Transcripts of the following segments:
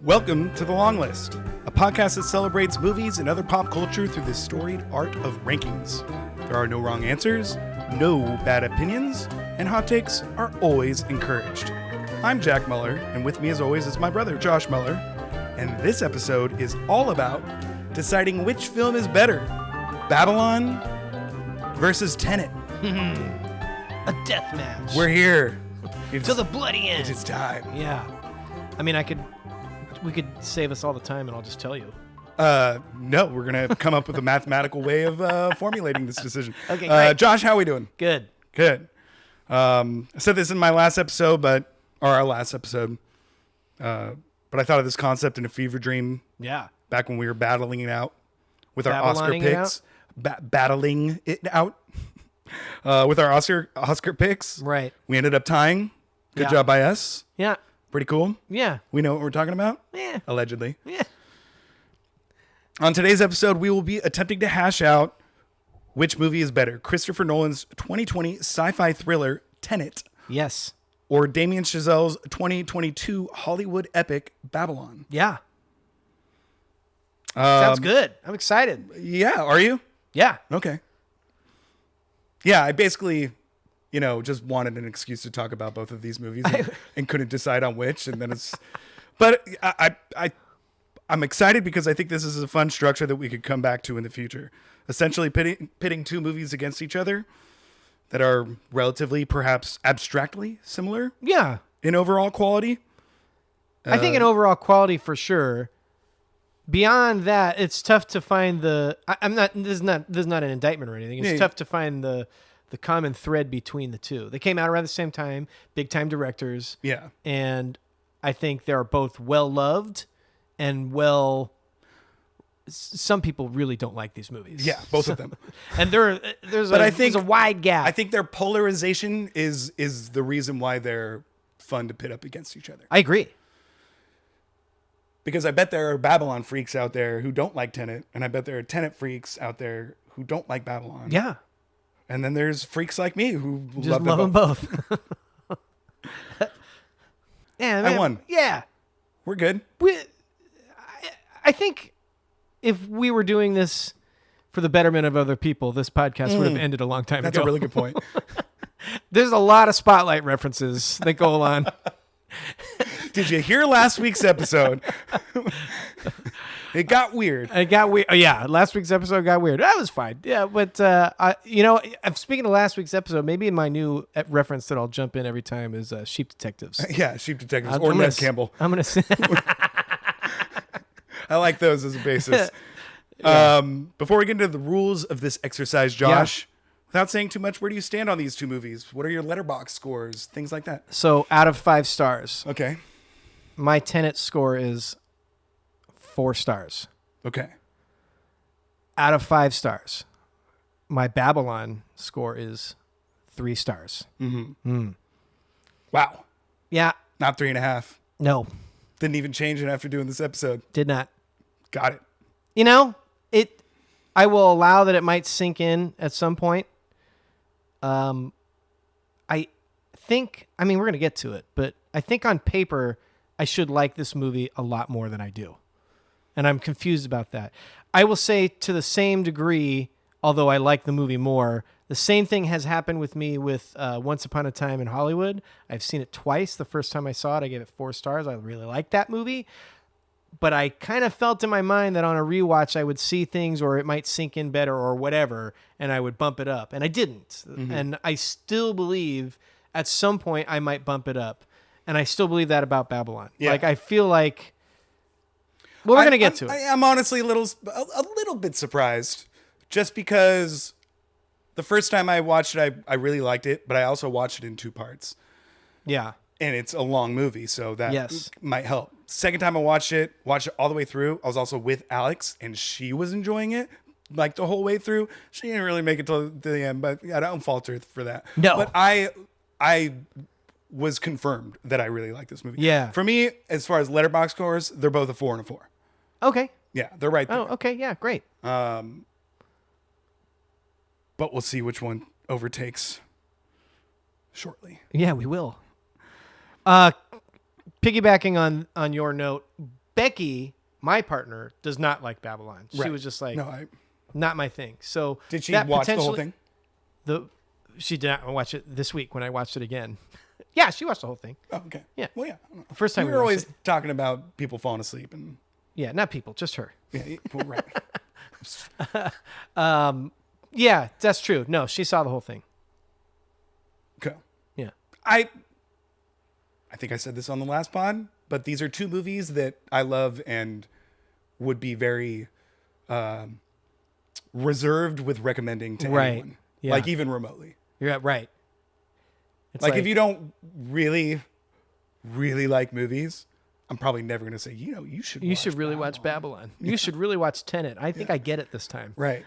Welcome to The Longlist, a podcast that celebrates movies and other pop culture through the storied art of rankings. There are no wrong answers, no bad opinions, and hot takes are always encouraged. I'm Jack Muller, and with me as always is my brother Josh Muller, and this episode is all about deciding which film is better, Babylon versus Tenet. A death match. We're here. To the bloody end. It's time. Yeah. I mean, we could save us all the time and I'll just tell you. No, we're going to come up with a mathematical way of formulating this decision. Okay, great. Josh, how are we doing? Good. Good. I said this in my last episode, or our last episode, but I thought of this concept in a fever dream. Yeah. Back when we were battling it out with our Oscar Babyloning it picks. Battling it out with our Oscar picks. Right. We ended up tying. Good Yeah. job by us. Yeah. Pretty cool. Yeah. We know what we're talking about? Yeah. Allegedly. Yeah. On today's episode, we will be attempting to hash out which movie is better, Christopher Nolan's 2020 sci-fi thriller Tenet, Yes. or Damien Chazelle's 2022 Hollywood epic Babylon. Yeah. Sounds good. I'm excited. Yeah, are you? Yeah. Okay. Yeah, I basically, just wanted an excuse to talk about both of these movies and couldn't decide on which, and then but I'm excited because I think this is a fun structure that we could come back to in the future. Essentially pitting two movies against each other that are relatively, perhaps abstractly similar Yeah. in overall quality. I think in overall quality for sure. Beyond that, it's tough to find this is not an indictment or anything. It's tough to find the common thread between the two. They came out around the same time, big time directors. Yeah. And I think they're both well loved and some people really don't like these movies. Yeah, both of them. And there's a wide gap. I think their polarization is the reason why they're fun to pit up against each other. I agree. Because I bet there are Babylon freaks out there who don't like Tenet, and I bet there are Tenet freaks out there who don't like Babylon. Yeah. And then there's freaks like me who Just love them both. Yeah, man. I won. Yeah. We're good. I think if we were doing this for the betterment of other people, this podcast would have ended a long time That's ago. a really good point. There's a lot of Spotlight references that go on. Did you hear last week's episode? It got weird. It got weird. Yeah, last week's episode got weird. That was fine. Yeah, but I'm speaking of last week's episode. Maybe my new reference that I'll jump in every time is Sheep Detectives. Yeah, Sheep Detectives or Ned Campbell. I'm gonna say. I like those as a basis. Yeah. Before we get into the rules of this exercise, Josh, without saying too much, where do you stand on these two movies? What are your letterbox scores? Things like that. So out of 5 stars, Okay. my Tenet score is 4 stars. Okay. Out of 5 stars, my Babylon score is 3 stars. Wow. Yeah. Not 3.5. No. Didn't even change it after doing this episode. Did not. Got it. I will allow that it might sink in at some point. I think, we're going to get to it, but I think on paper, I should like this movie a lot more than I do. And I'm confused about that. I will say to the same degree, although I like the movie more, the same thing has happened with me with Once Upon a Time in Hollywood. I've seen it twice. The first time I saw it, I gave it 4 stars. I really liked that movie. But I kind of felt in my mind that on a rewatch, I would see things or it might sink in better or whatever, and I would bump it up. And I didn't. Mm-hmm. And I still believe at some point I might bump it up. And I still believe that about Babylon. Yeah. Like, I feel like... Well, we're going to get to it. I'm honestly a little bit surprised. Just because the first time I watched it, I really liked it. But I also watched it in 2 parts. Yeah. And it's a long movie, so that Yes. might help. Second time I watched it all the way through. I was also with Alex, and she was enjoying it like the whole way through. She didn't really make it to the end, but I don't fault her for that. No. But I was confirmed that I really like this movie. Yeah. For me, as far as letterbox scores, they're both a 4 and a 4. Okay. Yeah, they're right there. Oh, okay. Yeah, great. But we'll see which one overtakes shortly. Yeah, we will. Piggybacking on your note, Becky, my partner, does not like Babylon. She Right. was just like, No, I not my thing. So did she that watch the whole potentially- thing? She did not watch it this week when I watched it again. Yeah, she watched the whole thing. Oh, okay. Yeah. Well, yeah. I don't know. First time we we were watched always it. talking about people falling asleep and Yeah, not people, just her. yeah, well, right. Yeah, that's true. No, she saw the whole thing. Okay. Yeah. I think I said this on the last pod, but these are two movies that I love and would be very reserved with recommending to Right. anyone. Yeah. Like even remotely. You're right. It's Like if you don't really, really like movies, I'm probably never going to say, you should you watch should really watch Babylon. You should really watch Tenet. I think I get it this time. Right.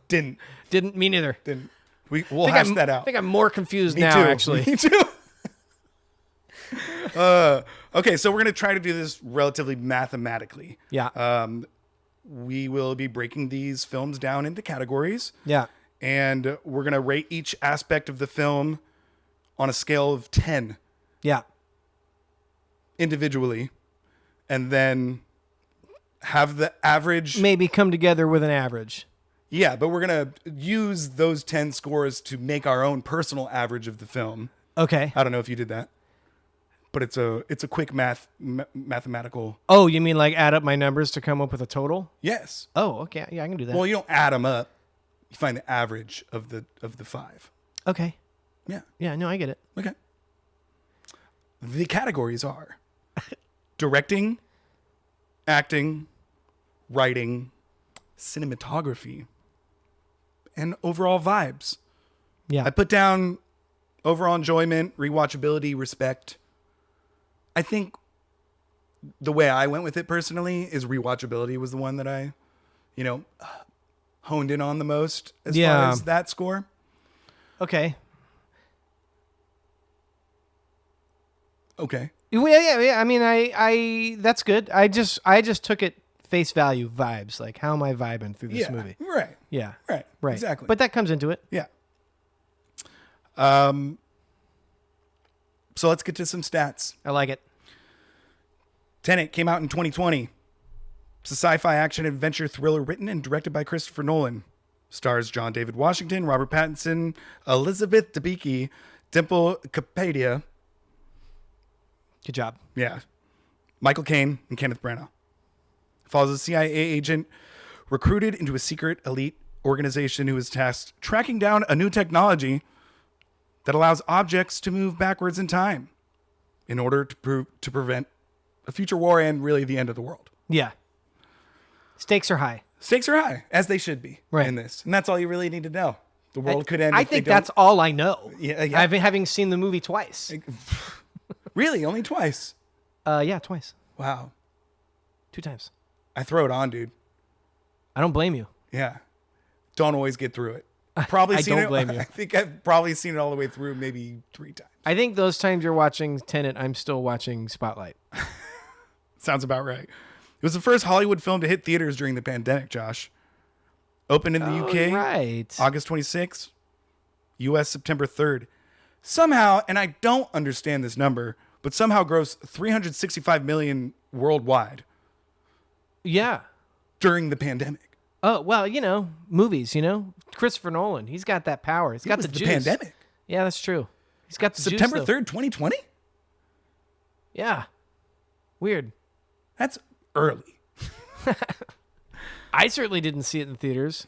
Didn't. Me neither. We'll hash that out. I think I'm more confused Me now, too. actually. Me too. Okay, so we're going to try to do this relatively mathematically. Yeah. We will be breaking these films down into categories. Yeah. And we're going to rate each aspect of the film on a scale of 10 Yeah. individually. And then have the average. Maybe come together with an average. Yeah, but we're going to use those 10 scores to make our own personal average of the film. Okay. I don't know if you did that. But it's a quick mathematical. Oh, you mean like add up my numbers to come up with a total? Yes. Oh, okay. Yeah, I can do that. Well, you don't add them up. You find the average of the 5. Okay. Yeah. Yeah, no, I get it. Okay. The categories are directing, acting, writing, cinematography, and overall vibes. Yeah. I put down overall enjoyment, rewatchability, respect. I think the way I went with it personally is rewatchability was the one that I, honed in on the most as far as that score. Okay. Okay. Yeah. I mean, I that's good. I just took it face value vibes. Like, how am I vibing through this movie? Right. Yeah. Right. Right. Exactly. But that comes into it. Yeah. So let's get to some stats. I like it. Tenet came out in 2020. It's a sci-fi action adventure thriller written and directed by Christopher Nolan. Stars John David Washington, Robert Pattinson, Elizabeth Debicki, Dimple Kapadia. Good job. Yeah. Michael Caine and Kenneth Branagh. Follows a CIA agent recruited into a secret elite organization who is tasked tracking down a new technology that allows objects to move backwards in time in order to prevent a future war and really the end of the world. Yeah. Stakes are high. Stakes are high, as they should be Right. in this. And that's all you really need to know. The world could end I if they think don't- that's all I know. Yeah, yeah. I've been having seen the movie twice. Really? Only twice? Yeah, twice. Wow. 2 times. I throw it on, dude. I don't blame you. Yeah. Don't always get through it. Probably I seen don't it. blame you. I think I've probably seen it all the way through maybe 3 times. I think those times you're watching Tenet, I'm still watching Spotlight. Sounds about right. It was the first Hollywood film to hit theaters during the pandemic, Josh. Opened in the UK Right. August 26th, US September 3rd. Somehow, and I don't understand this number, but somehow grossed $365 million worldwide Yeah. during the pandemic. Oh, well, movies, Christopher Nolan, he's got that power. He's got It was the the juice. pandemic. Yeah, that's true. He's got the September juice, though. 3rd, 2020? Yeah. Weird. That's early. I certainly didn't see it in theaters.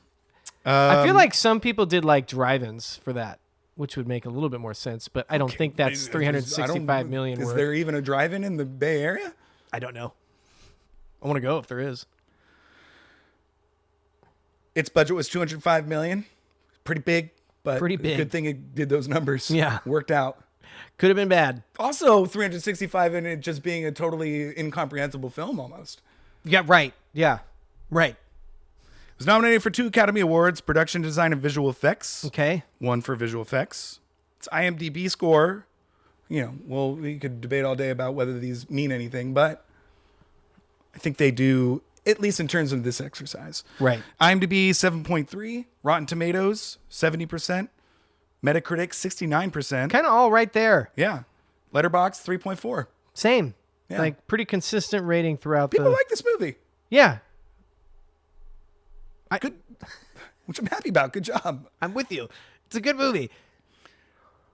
I feel like some people did like drive-ins for that, which would make a little bit more sense, but I don't think that's 365 million Is worth. there even a drive-in in the Bay Area? I don't know. I want to go if there is. Its budget was $205 million. Pretty big, but Pretty big. good thing it did those numbers. Yeah. Worked out. Could have been bad. Also, 365 in it just being a totally incomprehensible film almost. Yeah, right. Yeah. Right. It was nominated for 2 Academy Awards, Production Design and Visual Effects. Okay. 1 for Visual Effects. Its IMDb score, we could debate all day about whether these mean anything, but I think they do, at least in terms of this exercise. Right. IMDb 7.3, Rotten Tomatoes 70%, Metacritic 69%. Kind of all right there. Yeah. Letterboxd 3.4. Same. Yeah. Like pretty consistent rating throughout People like this movie. Yeah. Good, which I'm happy about. Good job. I'm with you. It's a good movie.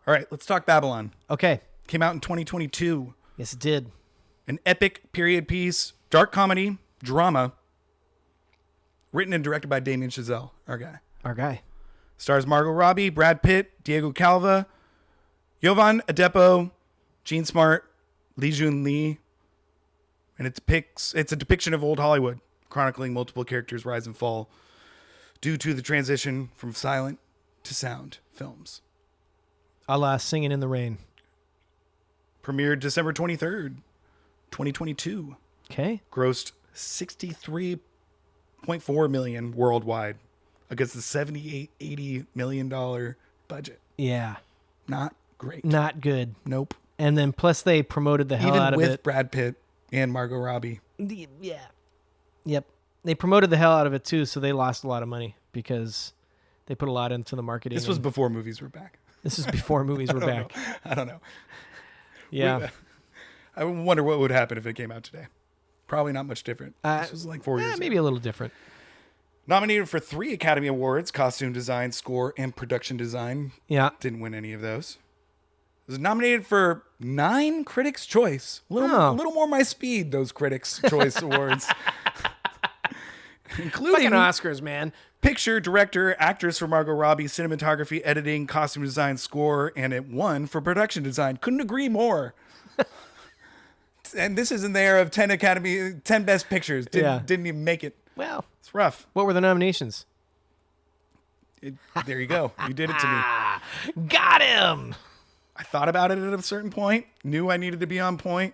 All right, let's talk Babylon. Okay. Came out in 2022. Yes, it did. An epic period piece, dark comedy, drama, written and directed by Damien Chazelle, our guy. Our guy. Stars Margot Robbie, Brad Pitt, Diego Calva, Jovan Adepo, Gene Smart, Lee Jun Lee. And it's a depiction of old Hollywood, chronicling multiple characters' rise and fall due to the transition from silent to sound films. A la Singing in the Rain. Premiered December 23rd, 2022. Okay. Grossed $63.4 million worldwide against the $78-80 million budget. Yeah. Not great. Not good. Nope. And then plus they promoted the hell Even out of with it. Brad Pitt and Margot Robbie. Yeah. Yep. They promoted the hell out of it too, so they lost a lot of money because they put a lot into the marketing. This was before movies were back. This is before movies were back. I don't know. Yeah. I wonder what would happen if it came out today. Probably not much different. This was like 4 years maybe ago. a little different. Nominated for 3 Academy Awards, costume design, score, and production design. Yeah. Didn't win any of those. It was nominated for 9 Critics' Choice. A little more my speed, those Critics' Choice Awards. Including Fucking Oscars, man. picture, director, actress for Margot Robbie, cinematography, editing, costume design, score, and it won for production design. Couldn't agree more. And this is in there of 10 Best Pictures. Didn't even make it. Well, It's rough. what were the nominations? There you go. You did it to me. Got him. I thought about it at a certain point. Knew I needed to be on point.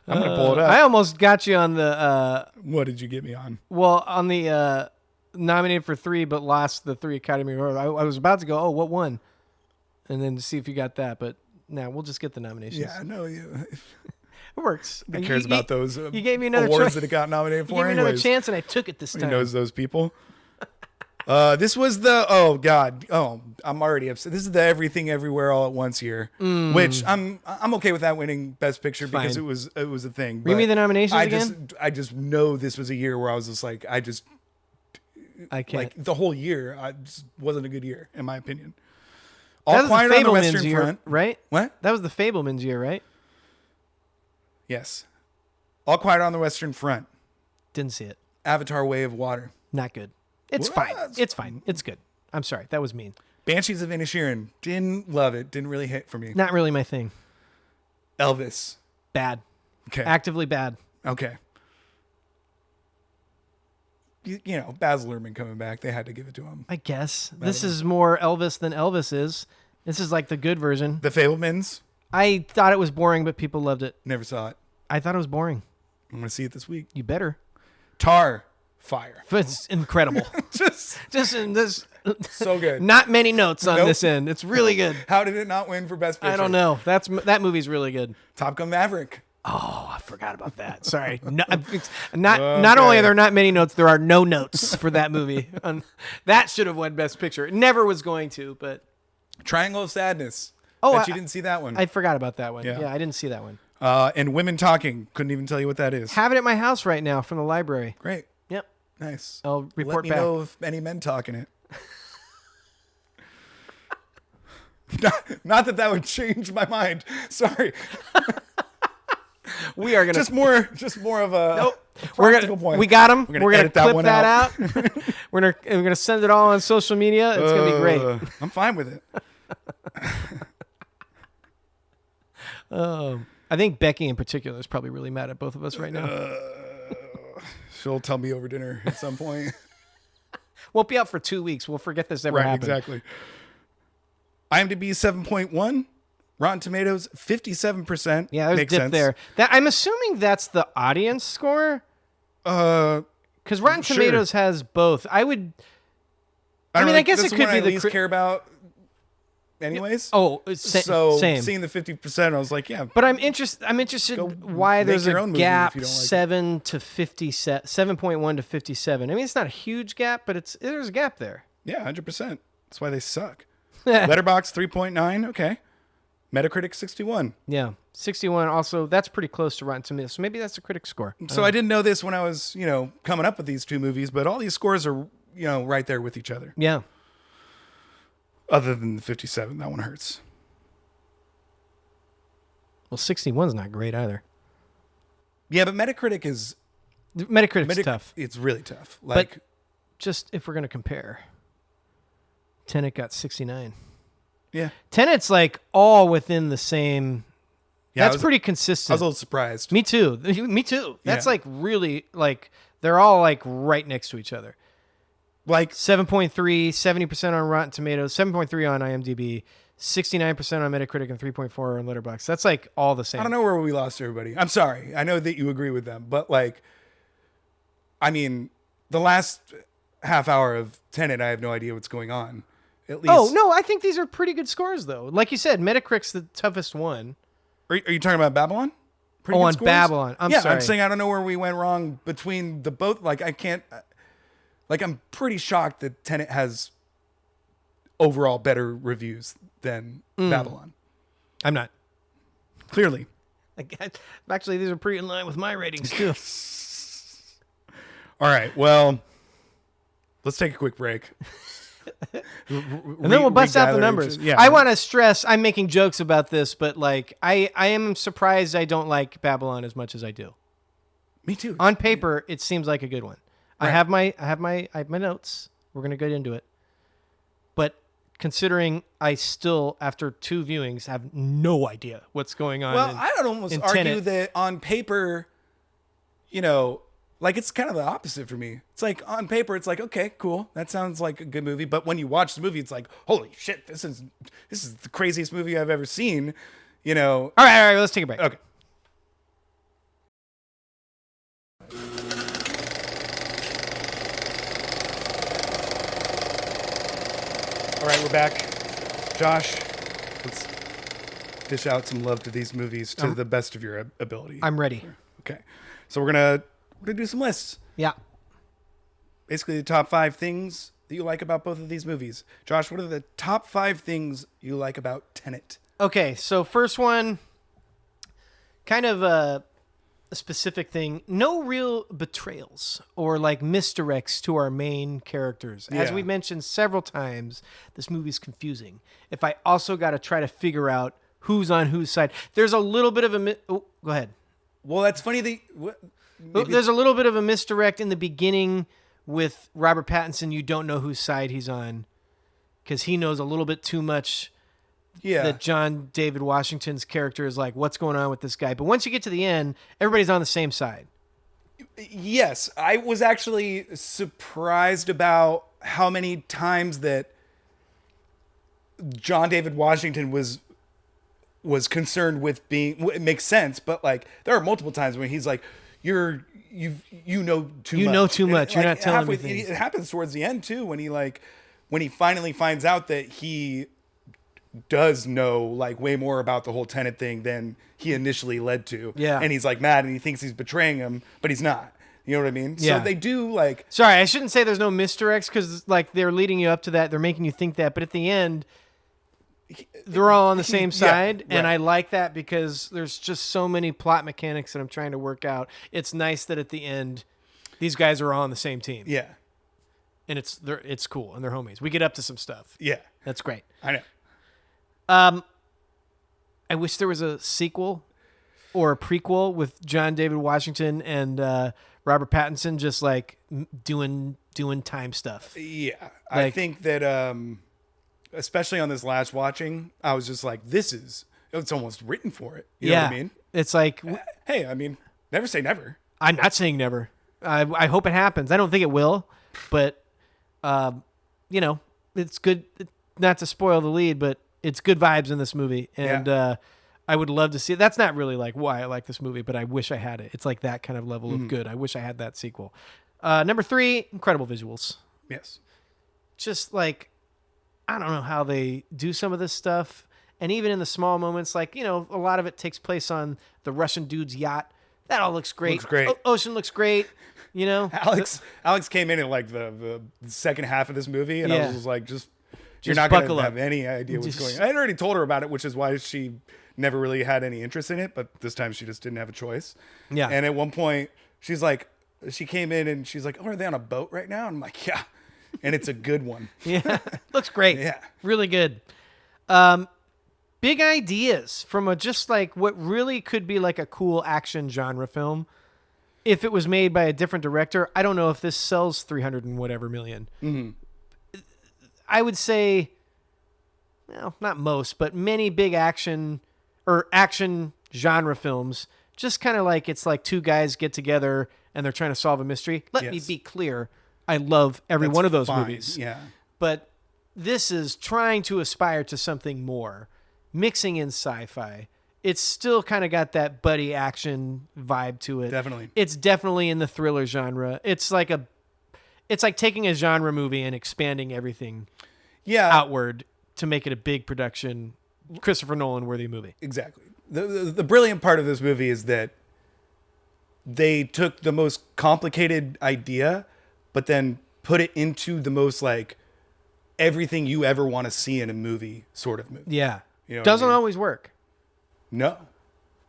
I'm going to pull it up. I almost got you on the What did you get me on? on the nominated for 3 but lost the 3 Academy Awards. I was about to go, oh, what won? And then see if you got that, but no, we'll just get the nominations. Yeah, no. It works. Who cares about those you gave me another awards choice. that it got nominated for You gave me another anyways? chance, and I took it this Who time. knows those people? This was the I'm already upset. This is the Everything Everywhere All at Once year, which I'm okay with that winning Best Picture because Fine. it was a thing. Read me the nominations again. I just know this was a year where I was just like I can't. like the whole year just wasn't a good year in my opinion. That All was Quiet the on the Fablemans Western year, Front. right? What? That was the Fablemans year, right? Yes. All Quiet on the Western Front. Didn't see it. Avatar: Way of Water. Not good. It's What? fine. It's fine. It's good. I'm sorry. That was mean. Banshees of Inisherin. Didn't love it. Didn't really hit for me. Not really my thing. Elvis. Bad. Okay. Actively bad. Okay. You know, Baz Luhrmann coming back. They had to give it to him. I guess. This is more Elvis than Elvis is. This is like the good version. The Fablemans. I thought it was boring, but people loved it. Never saw it. I thought it was boring. I'm going to see it this week. You better. Tar. Fire. It's incredible. Just In this, so good. not many notes on Nope. this end. It's really good. How did it not win for Best Picture? I don't know. That movie's really good. Top Gun Maverick. Oh, I forgot about that. Sorry. No, not only are there not many notes, there are no notes for that movie. That should have won Best Picture. It never was going to, but Triangle of Sadness. Oh, Bet you didn't see that one. I forgot about that one. Yeah. Yeah, I didn't see that one. And Women Talking. Couldn't even tell you what that is. Have it at my house right now from the library. Great. Yep. Nice. I'll report Let me back. know if any men talk in it. Not that would change my mind. Sorry. We are gonna Just more of a Nope. practical point. We got them. We're gonna We're gonna edit that clip one that out. out. we're gonna send it all on social media. It's gonna be great. I'm fine with it. I think Becky in particular is probably really mad at both of us right now. She'll tell me over dinner at some point. Won't be out for 2 weeks. We'll forget this ever Right, happened. exactly. IMDb 7.1. Rotten Tomatoes 57%. Yeah, there's a Makes dip sense. there. I'm assuming that's the audience score because Rotten Sure. Tomatoes has both. I mean, don't know, I guess that's it the could one be I the least care about anyways. Oh, so same. seeing the 50%, I was like, yeah. But I'm interested why make there's your a own movie gap if you don't like it. 7.1 to 57. I mean, it's not a huge gap, but there's a gap there. Yeah, 100%. That's why they suck. Letterboxd 3.9. Okay. Metacritic 61. Yeah, 61. Also, that's pretty close to Rotten Tomatoes. So maybe that's the critic score. So I didn't know this when I was, coming up with these two movies, but all these scores are, right there with each other. Yeah. Other than the 57, that one hurts. Well, 61's not great either. Yeah, but Metacritic is Metacritic's tough. It's really tough. But just if we're going to compare, Tenet got 69. Yeah. Tenet's like all within the same. Yeah, that's pretty consistent. I was a little surprised. Me too. Me too. That's like really like they're all like right next to each other. Like 7.3, 70% on Rotten Tomatoes, 7.3 on IMDb, 69% on Metacritic, and 3.4 on Letterboxd. That's like all the same. I don't know where we lost everybody. I'm sorry. I know that you agree with them, but like, I mean, the last half hour of Tenet, I have no idea what's going on. At least. Oh, no, I think these are pretty good scores, though. Like you said, Metacritic's the toughest one. Are you talking about Babylon? Pretty good on scores? Babylon. I'm sorry. I'm saying I don't know where we went wrong between the both. Like, I can't. Like, I'm pretty shocked that Tenet has overall better reviews than Babylon. I'm not. Clearly. Actually, these are pretty in line with my ratings, too. All right. Well, let's take a quick break. And then we'll bust out the numbers. Yeah. I want to stress, I'm making jokes about this, but like I am surprised I don't like Babylon as much as I do. Me too. On paper, it seems like a good one. Right. I have my notes. We're gonna get into it. But considering I still, after 2 viewings, have no idea what's going on. Well, I would almost argue that on paper, like it's kind of the opposite for me. It's like on paper, it's like, okay, cool. That sounds like a good movie. But when you watch the movie, it's like, holy shit, this is the craziest movie I've ever seen. All right, let's take a break. Okay. All right, we're back. Josh, let's dish out some love to these movies to the best of your ability. I'm ready. Okay. So we're gonna do some lists. Yeah. Basically, the top 5 things that you like about both of these movies. Josh, what are the top 5 things you like about Tenet? Okay, so first one, kind of a specific thing. No real betrayals or like misdirects to our main characters. As Yeah. we mentioned several times, this movie's confusing. If I also got to try to figure out who's on whose side, there's a little bit of a... go ahead. Well, that's funny. There's a little bit of a misdirect in the beginning with Robert Pattinson. You don't know whose side he's on because he knows a little bit too much. Yeah. That John David Washington's character is like, what's going on with this guy? But once you get to the end, everybody's on the same side. Yes, I was actually surprised about how many times that John David Washington was concerned with being. It makes sense, but like there are multiple times when he's like, you know too much. You know too much. You're not telling me halfway, things. It happens towards the end too when he finally finds out that he does know like way more about the whole Tenet thing than he initially led to. Yeah. And he's like mad and he thinks he's betraying him, but he's not. You know what I mean? Yeah. So they do like... Sorry, I shouldn't say there's no misdirects because like they're leading you up to that. They're making you think that. But at the end, they're all on the same side. Yeah, and right. I like that because there's just so many plot mechanics that I'm trying to work out. It's nice that at the end, these guys are all on the same team. Yeah. And it's cool and they're homies. We get up to some stuff. Yeah. That's great. I know. I wish there was a sequel or a prequel with John David Washington and Robert Pattinson just like doing time stuff. Yeah. I think that especially on this last watching, I was just like, it's almost written for it. You know what I mean? It's like, Hey, I mean, never say never. I'm not saying never. I hope it happens. I don't think it will, but it's good. Not to spoil the lead, but it's good vibes in this movie, and I would love to see it. That's not really like why I like this movie, but I wish I had it. It's like that kind of level of good. I wish I had that sequel. Number 3, incredible visuals. Yes. Just like, I don't know how they do some of this stuff, and even in the small moments, like a lot of it takes place on the Russian dude's yacht. That all looks great. Looks great. Ocean looks great. Alex came in at like the second half of this movie, and I was just like, You're not going to have any idea what's going on. I had already told her about it, which is why she never really had any interest in it. But this time she just didn't have a choice. Yeah. And at one point, she's like, she came in and she's like, oh, are they on a boat right now? And I'm like, yeah. And it's a good one. Yeah. Looks great. Yeah. Really good. Big ideas from just like what really could be like a cool action genre film. If it was made by a different director, I don't know if this sells 300 and whatever million. Mm-hmm. I would say, well, not most, but many big action or action genre films, just kind of like it's like two guys get together and they're trying to solve a mystery. Let me be clear. I love every one of those movies. Yeah. But this is trying to aspire to something more, mixing in sci-fi. It's still kind of got that buddy action vibe to it. Definitely. It's definitely in the thriller genre. It's like taking a genre movie and expanding everything outward to make it a big production, Christopher Nolan worthy movie. Exactly. The brilliant part of this movie is that they took the most complicated idea, but then put it into the most like everything you ever want to see in a movie sort of movie. Yeah. You know Doesn't always work. No.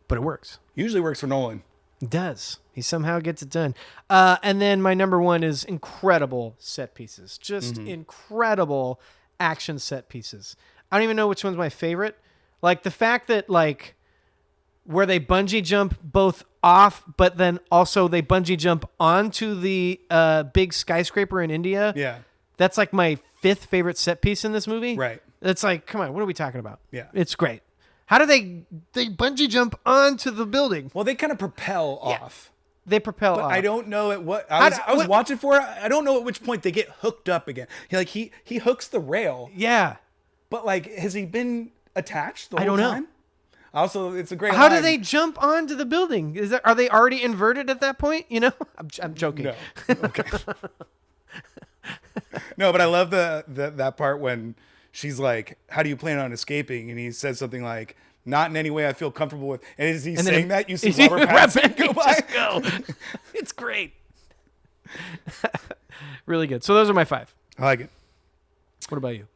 But it works. Usually works for Nolan. It does. He somehow gets it done. And then my number one is incredible set pieces. Just incredible action set pieces. I don't even know which one's my favorite. Like the fact that like where they bungee jump both off, but then also they bungee jump onto the big skyscraper in India. Yeah. That's like my fifth favorite set piece in this movie. Right. It's like, come on, what are we talking about? Yeah. It's great. How do they bungee jump onto the building? Well, they kind of propel off. They propel off. I don't know at what I was watching for. I don't know at which point they get hooked up again. He hooks the rail. Yeah. But like, has he been attached the whole don't know. time? Also, it's a great. How line. do they jump onto the building? Are they already inverted at that point? You know, I'm joking. No. Okay. No, but I love that part when she's like, "How do you plan on escaping?" And he says something like, "Not in any way I feel comfortable with." And as he's saying that, you see Robert Pattinson go by. Go. It's great. Really good. So those are my five. I like it. What about you?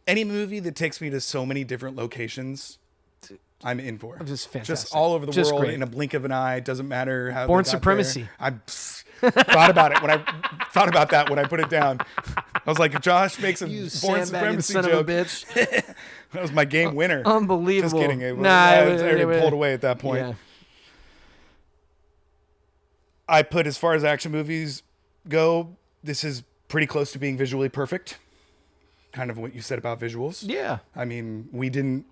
Any movie that takes me to so many different locations, I'm in for. Just fantastic. Just all over the world great. in a blink of an eye. It doesn't matter how. Born Supremacy. I thought about it when I thought about that when I put it down. I was like, if Josh makes a Born Supremacy son joke, of a bitch. That was my game winner. Unbelievable. Just kidding. It Nah, pulled away at that point. Yeah. I put, as far as action movies go, this is pretty close to being visually perfect. Kind of what you said about visuals. Yeah. I mean, we didn't.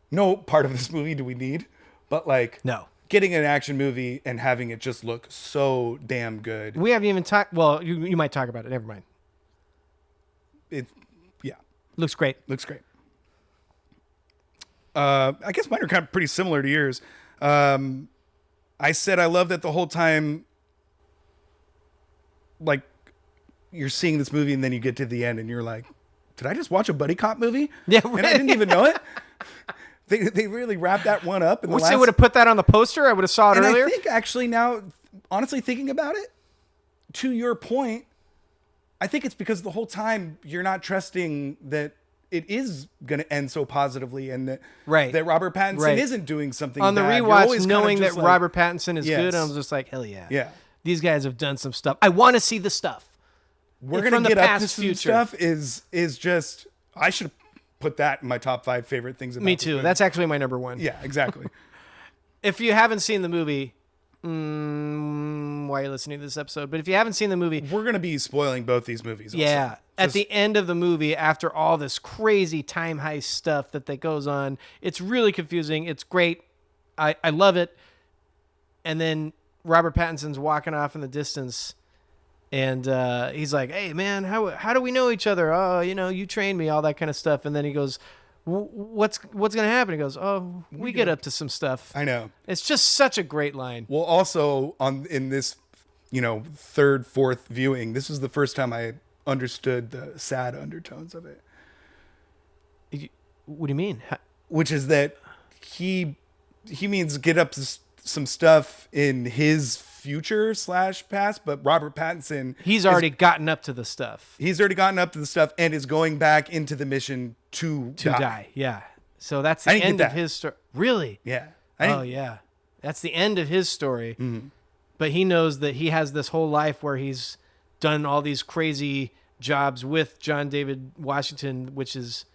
No part of this movie do we need, but like, No. Getting an action movie and having it just look so damn good. We haven't even talked. Well, you might talk about it. Never mind. Yeah. Looks great. Looks great. I guess mine are kind of pretty similar to yours. I said I love that the whole time, like, you're seeing this movie and then you get to the end and you're like, did I just watch a buddy cop movie? Yeah, and I didn't even know it. They really wrapped that one up. Wish they would have put that on the poster. I would have saw it earlier. I think actually now, honestly thinking about it, to your point, I think it's because the whole time you're not trusting that it is going to end so positively and that Robert Pattinson isn't doing something on the bad. rewatch, knowing that Robert Pattinson is good, I was just like, hell yeah. Yeah. These guys have done some stuff. I want to see the stuff. We're going to get up to some stuff is just, I should put that in my top 5 favorite things about Me too. That's actually my number one. Yeah, exactly. If you haven't seen the movie, why are you listening to this episode? But if you haven't seen the movie, we're going to be spoiling both these movies. Yeah. At the end of the movie, after all this crazy time heist stuff that goes on, it's really confusing. It's great. I love it. And then Robert Pattinson's walking off in the distance. And he's like, hey, man, how do we know each other? Oh, you trained me, all that kind of stuff. And then he goes, what's going to happen? He goes, oh, we get up to some stuff. I know. It's just such a great line. Well, also in this, third, fourth viewing, this was the first time I understood the sad undertones of it. What do you mean? Which is that he means get up to some stuff in his future / past, but Robert Pattinson, He's already gotten up to the stuff. he's already gotten up to the stuff and is going back into the mission to die. Yeah. So that's the I didn't end get of that. his story. Really? Yeah. Oh, yeah. That's the end of his story. Mm-hmm. But he knows that he has this whole life where he's done all these crazy jobs with John David Washington, which is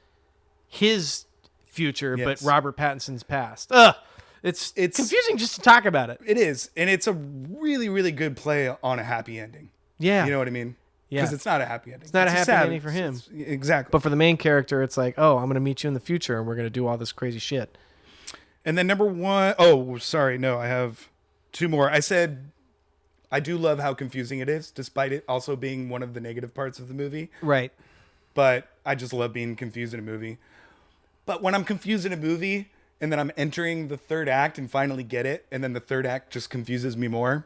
his future, Yes. but Robert Pattinson's past. Ugh. It's confusing just to talk about it. It is. And it's a really, really good play on a happy ending. Yeah. You know what I mean? Yeah. Because it's not a happy ending. It's not a happy ending for him. Exactly. But for the main character, it's like, oh, I'm going to meet you in the future and we're going to do all this crazy shit. And then number 1, oh, sorry, no, I have 2 more. I said I do love how confusing it is, despite it also being one of the negative parts of the movie. Right. But I just love being confused in a movie. But when I'm confused in a movie and then I'm entering the third act and finally get it, and then the third act just confuses me more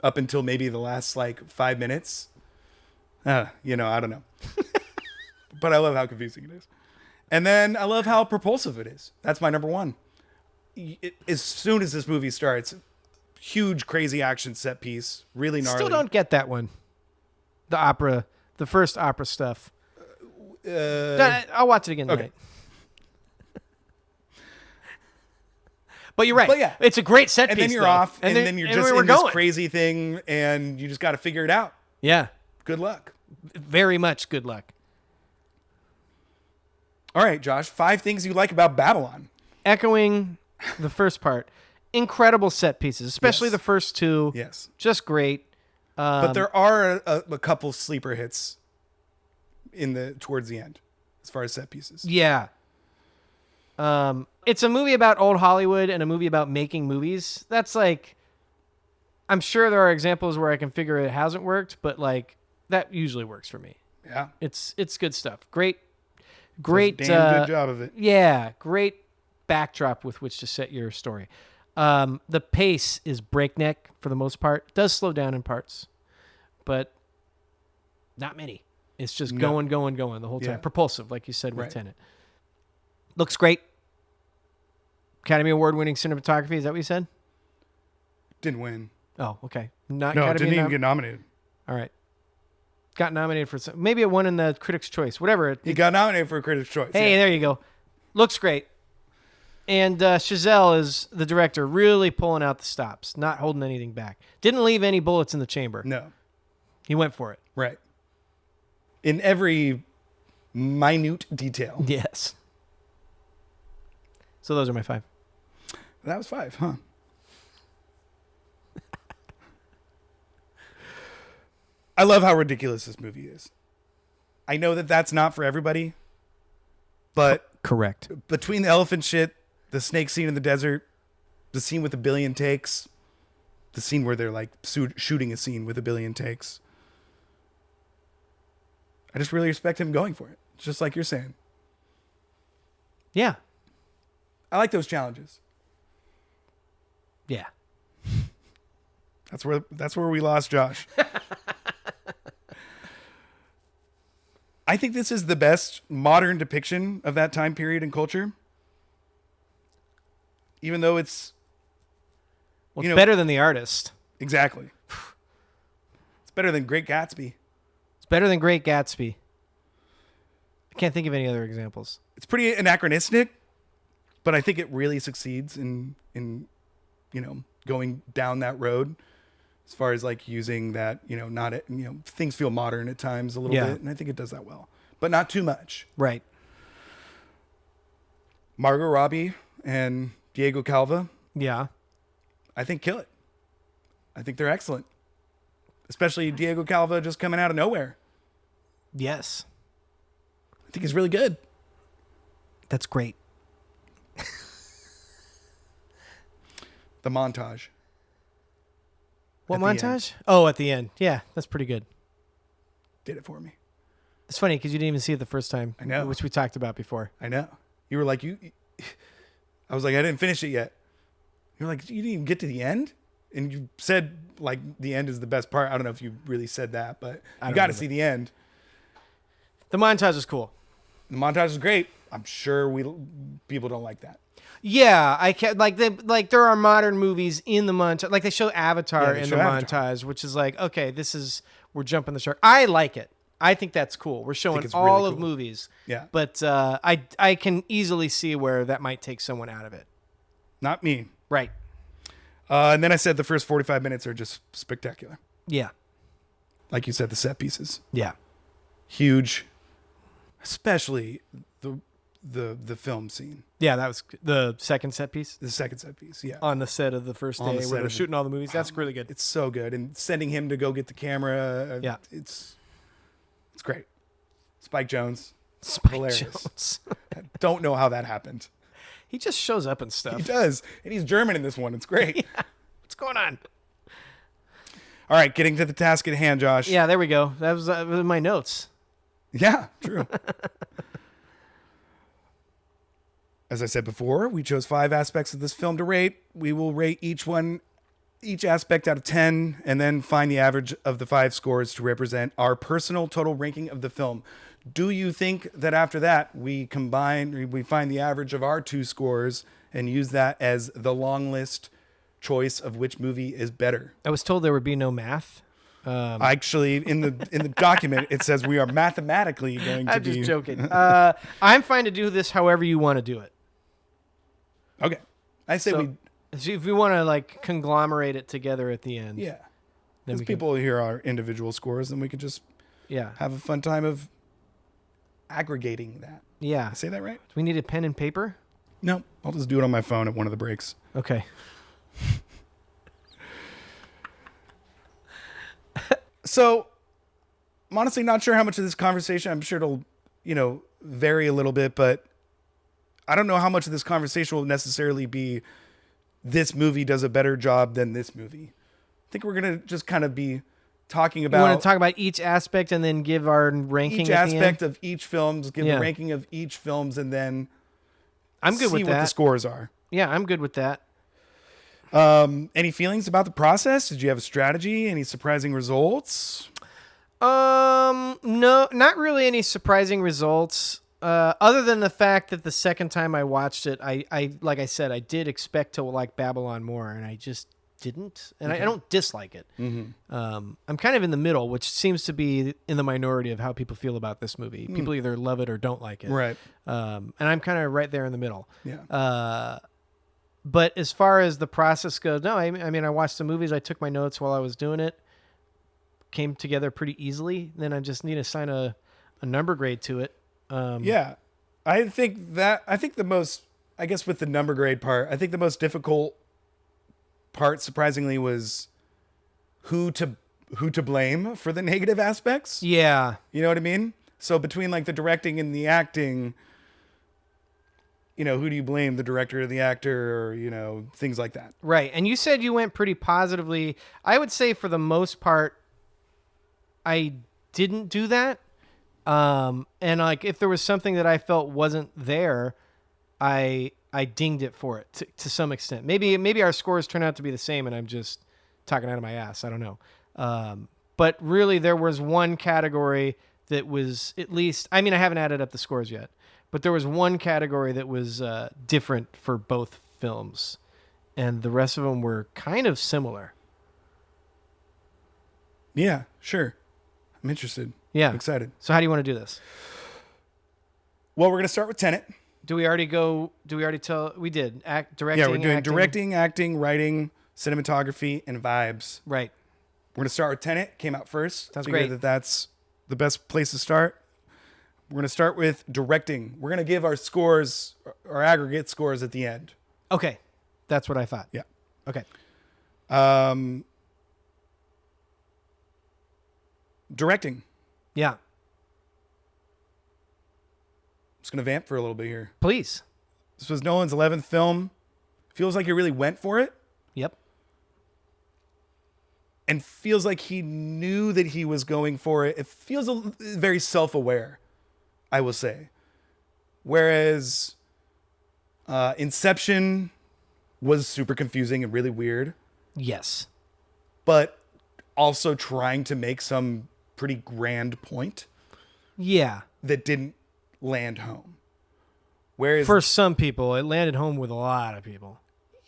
up until maybe the last 5 minutes. I don't know. But I love how confusing it is. And then I love how propulsive it is. That's my number 1. As soon as this movie starts, huge, crazy action set piece, really gnarly. Still don't get that one. The first opera stuff. I'll watch it again tonight. But you're right. But yeah. It's a great set And piece. then you're though. off, and then you're just we're in this going. crazy thing, and you just got to figure it out. Yeah. Good luck. Very much good luck. All right, Josh, 5 things you like about Babylon. Echoing the first part. Incredible set pieces, especially Yes. the first 2. Yes. Just great. But there are a couple sleeper hits towards the end, as far as set pieces. Yeah. It's a movie about old Hollywood and a movie about making movies. That's I'm sure there are examples where I can figure it hasn't worked, but that usually works for me. Yeah. It's good stuff. Great. Does a damn good job of it. Yeah, great backdrop with which to set your story. The pace is breakneck for the most part. It does slow down in parts, but not many. It's just going the whole time. Yeah. Propulsive, like you said with Right. Tenet. Looks great. Academy Award-winning cinematography. Is that what you said? Didn't win. Oh, okay. Not No, Academy didn't even get nominated. All right. Got nominated for some. Maybe it won in the Critics' Choice. Whatever. He got nominated for a Critics' Choice. Hey, yeah. there you go. Looks great. And Chazelle is the director, really pulling out the stops, not holding anything back. Didn't leave any bullets in the chamber. No. He went for it. Right. In every minute detail. Yes. So those are my 5. That was 5, huh? I love how ridiculous this movie is. I know that that's not for everybody, but Correct. between the elephant shit, the snake scene in the desert, the scene with a billion takes, the scene where they're shooting a scene with a billion takes, I just really respect him going for it. Just like you're saying. Yeah. I like those challenges. Yeah. That's where we lost Josh. I think this is the best modern depiction of that time period and culture. Even though it's better than The Artist. exactly. It's better than Great Gatsby. It's better than Great Gatsby. I can't think of any other examples. It's pretty anachronistic, but I think it really succeeds in going down that road as far as using that, things feel modern at times a little Yeah. bit, and I think it does that well, but not too much. Right. Margot Robbie and Diego Calva, Yeah. I think kill it. I think they're excellent. Especially Diego Calva just coming out of nowhere. Yes. I think he's really good. That's great. The montage. What At the end. montage? Oh, at the end. Yeah, that's pretty good. Did it for me. It's funny because you didn't even see it the first time. I know. Which we talked about before. I know. You were like, I was like, I didn't finish it yet. You were like, you didn't even get to the end? And you said, the end is the best part. I don't know if you really said that, but you got to see the end. The montage is cool. The montage is great. I'm sure people don't like that. Yeah, I can like there are modern movies in the montage, like they show Avatar they in show the Avatar. montage, which is like, okay, we're jumping the shark. I like it. I think that's cool. We're showing it's all really of cool. movies. Yeah. But I can easily see where that might take someone out of it. Not me. Right. And then I said the first 45 minutes are just spectacular. Yeah. Like you said, the set pieces. Yeah. Huge. Especially the film scene. Yeah, that was the second set piece. The second set piece, yeah. On the set of the first On the day set where they're of the- shooting all the movies. That's really good. It's so good. And sending him to go get the camera. Yeah. It's great. Spike Jonze. Spike hilarious. Jonze. I don't know how that happened. He just shows up and He stuff. does. And he's German in this one. It's great. Yeah. What's going on? All right, getting to the task at hand, Josh. Yeah, there we go. That was my notes. Yeah, true. As I said before, we chose 5 aspects of this film to rate. We will rate each aspect out of 10, and then find the average of the 5 scores to represent our personal total ranking of the film. Do you think that after that we find the average of our 2 scores and use that as the long list choice of which movie is better? I was told there would be no math. Actually, in the document, it says we are mathematically going to I'm be. just joking. I'm fine to do this however you want to do it. Okay, I say So if we want to like conglomerate it together at the end, yeah. then If we can, people hear our individual scores, then we can just yeah, have a fun time of aggregating that. yeah. I say that right? Do we need a pen and paper? No, I'll just do it on my phone at one of the breaks. Okay. So, I'm honestly not sure how much of this conversation, I'm sure it'll, vary a little bit, but I don't know how much of this conversation will necessarily be this movie does a better job than this movie. I think we're going to just kind of be talking You about want to talk about each aspect and then give our ranking each at the end? aspect of each film, give Yeah. the ranking of each films, and then I'm good see with what the that. scores are. Yeah, I'm good with that. Any feelings about the process? Did you have a strategy? Any surprising results? No, not really any surprising results. Other than the fact that the second time I watched it, I like I said, I did expect to like Babylon more, and I just didn't. And I don't dislike it. Mm-hmm. I'm kind of in the middle, which seems to be in the minority of how people feel about this movie. People either love it or don't like it. Right. And I'm kind of right there in the middle. Yeah. But as far as the process goes, no, I mean, I watched the movies. I took my notes while I was doing it. Came together pretty easily. Then I just need to assign a number grade to it. Yeah. I think the most, I guess with the number grade part, I think the most difficult part, surprisingly, was who to blame for the negative aspects. Yeah. You know what I mean? So between like the directing and the acting, who do you blame, the director or the actor, or, things like that. Right. And you said you went pretty positively. I would say for the most part, I didn't do that. And like if there was something that I felt wasn't there, I dinged it for it to some extent. Maybe our scores turn out to be the same and I'm just talking out of my ass. I don't know. But really there was one category that was at least, I mean, I haven't added up the scores yet, but there was one category that was different for both films, and the rest of them were kind of similar. Yeah, sure. I'm interested. Yeah. I'm excited. So how do you want to do this? Well, we're going to start with Tenet. Do we already tell? We did. Directing. Yeah, we're doing acting. directing, acting, writing, cinematography, and vibes. Right. We're going to start with Tenet. Came out first. Sounds Figure great. That's the best place to start. We're going to start with directing. We're going to give our scores, our aggregate scores at the end. Okay. That's what I thought. Yeah. Okay. Directing. Yeah. Just going to vamp for a little bit here. Please. This was Nolan's 11th film. Feels like he really went for it. Yep. And feels like he knew that he was going for it. It feels very self-aware, I will say. Whereas Inception was super confusing and really weird, Yes. but also trying to make some pretty grand point Yeah. that didn't land home. Whereas For some people, it landed home with a lot of people.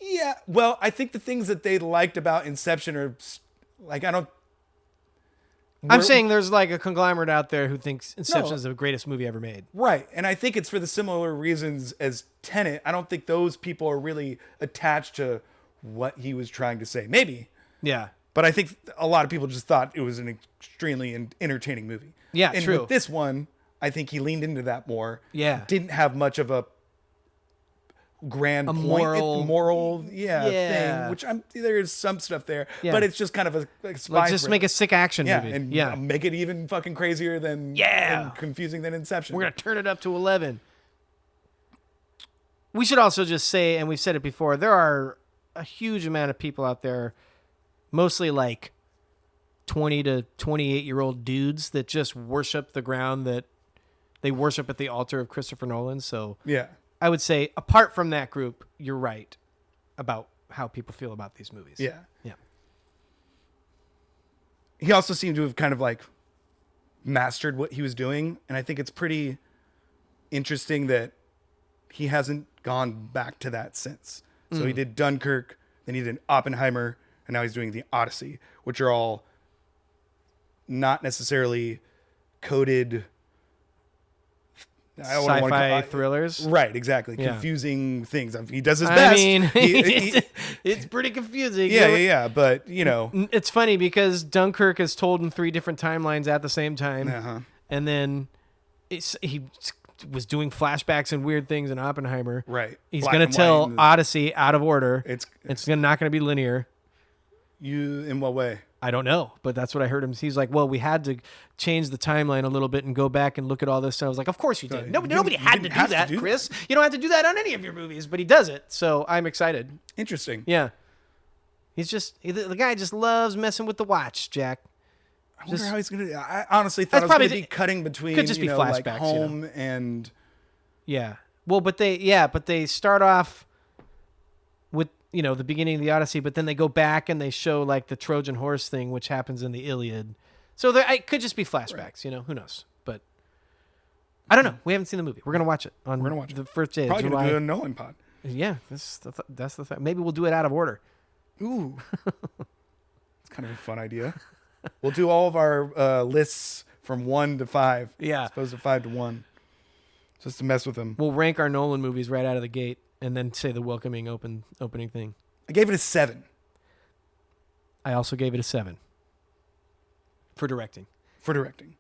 yeah, well, I think the things that they liked about Inception are like I'm saying there's like a conglomerate out there who thinks Inception No. is the greatest movie ever made. right, and I think it's for the similar reasons as Tenet. I don't think those people are really attached to what he was trying to say. Maybe, Yeah. but I think a lot of people just thought it was an extremely entertaining movie. Yeah, and true. with this one, I think he leaned into that more. Yeah. Didn't have much of a grand point, moral thing, which there is some stuff there, but it's just kind of a spy Like just thriller. make a sick action movie. And make it even fucking crazier than and confusing than Inception. We're going to turn it up to 11. We should also just say, and we've said it before, there are a huge amount of people out there, mostly like 20 to 28-year-old dudes that just worship the ground that they worship at the altar of Christopher Nolan. So yeah. I would say, apart from that group, you're right about how people feel about these movies. Yeah. Yeah. He also seemed to have kind of like mastered what he was doing. And I think it's pretty interesting that he hasn't gone back to that since. So he did Dunkirk, then he did Oppenheimer, and now he's doing the Odyssey, which are all not necessarily coded Sci-fi thrillers. Right, exactly. Yeah. Confusing things. He does his I best. mean, it's pretty confusing. Yeah. But, you know. It's funny because Dunkirk is told in 3 different timelines at the same time. Uh-huh. And then he was doing flashbacks and weird things in Oppenheimer. Right. He's Black going and to tell white. Odyssey out of order. It's not going to be linear. in what way? I don't know, but that's what I heard him. He's like, well, we had to change the timeline a little bit and go back and look at all this. And I was like, of course you did. Nobody had to do that, Chris. You don't have to do that on any of your movies, but he does it. So I'm excited. Interesting. Yeah. He's just, the guy just loves messing with the watch, Jack. I wonder how he's going to. I honestly thought it was going to be cutting between could just be like flashbacks, home and. Yeah. Well, but they start off with, the beginning of the Odyssey, but then they go back and they show like the Trojan horse thing, which happens in the Iliad. So it could just be flashbacks, who knows? But I don't know. We haven't seen the movie. We're going to watch it on the first day of Probably July. going to do a Nolan pod. Yeah, that's the fact. Maybe we'll do it out of order. Ooh. It's kind of a fun idea. We'll do all of our lists from 1 to 5. Yeah. As opposed to 5 to 1. Just to mess with them. We'll rank our Nolan movies right out of the gate and then say the welcoming opening thing. I gave it a 7. I also gave it a 7. For directing.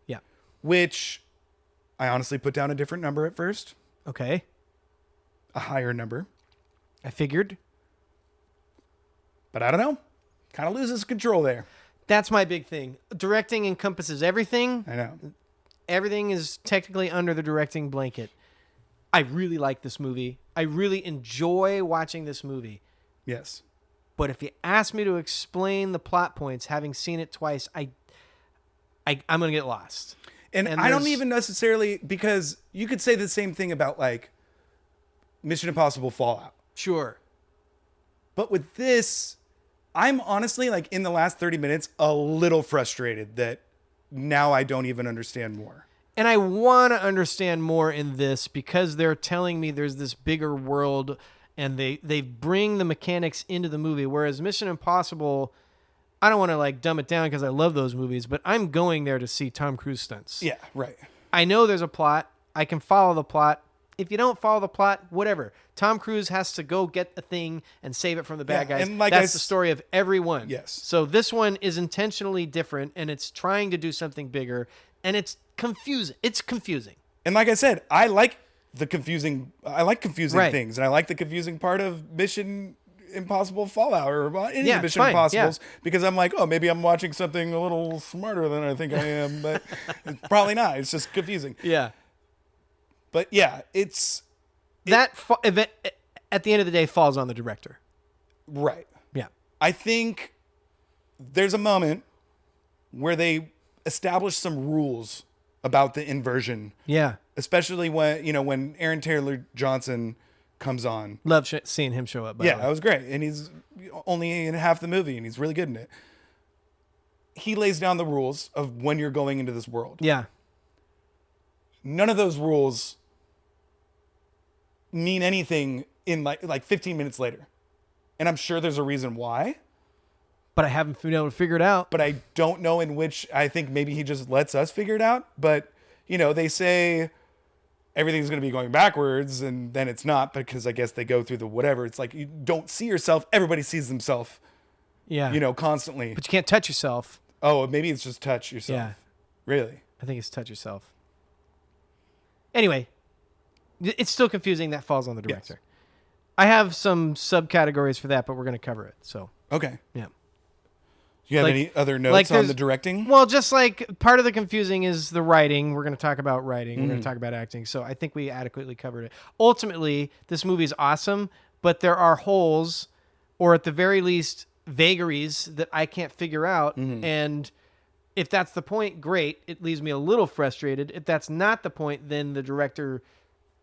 Yeah. Which I honestly put down a different number at first. Okay. A higher number. I figured. But I don't know. Kind of loses control there. That's my big thing. Directing encompasses everything. I know. Everything is technically under the directing blanket. I really like this movie. I really enjoy watching this movie. Yes. But if you ask me to explain the plot points, having seen it twice, I'm going to get lost. And I don't even necessarily, because you could say the same thing about like Mission Impossible Fallout. Sure. But with this, I'm honestly like in the last 30 minutes a little frustrated that now I don't even understand more. And I want to understand more in this because they're telling me there's this bigger world and they bring the mechanics into the movie. Whereas Mission Impossible, I don't want to like dumb it down because I love those movies, but I'm going there to see Tom Cruise stunts. Yeah, right. I know there's a plot. I can follow the plot. If you don't follow the plot, whatever. Tom Cruise has to go get a thing and save it from the bad guys. And like that's the story of everyone. Yes. So this one is intentionally different, and it's trying to do something bigger, and it's confusing. It's confusing. And like I said, I like confusing Right. things, and I like the confusing part of Mission Impossible Fallout or any Yeah, Mission fine, Impossibles because I'm like, oh, maybe I'm watching something a little smarter than I think I am, but it's probably not. It's just confusing. Yeah. But yeah, it's That event, at the end of the day, falls on the director. right. Yeah. I think there's a moment where they establish some rules about the inversion, Yeah. especially when Aaron Taylor Johnson comes on. Love seeing him show up. By Yeah, the that way. was great. And he's only in half the movie and he's really good in it. He lays down the rules of when you're going into this world. Yeah. None of those rules mean anything in like 15 minutes later. And I'm sure there's a reason why. But I haven't been able to figure it out. But I don't know in which. I think maybe he just lets us figure it out. But, they say everything's going to be going backwards, and then it's not, because I guess they go through the whatever. It's like you don't see yourself. Everybody sees themselves, constantly. But you can't touch yourself. Oh, maybe it's just touch yourself. Yeah. Really? I think it's touch yourself. Anyway, it's still confusing. That falls on the director. Yes. I have some subcategories for that, but we're going to cover it. So okay. Yeah. Do you have any other notes on the directing? Well, just like part of the confusing is the writing. We're going to talk about writing. We're going to talk about acting. So I think we adequately covered it. Ultimately, this movie is awesome, but there are holes, or at the very least, vagaries that I can't figure out. And if that's the point, great. It leaves me a little frustrated. If that's not the point, then the director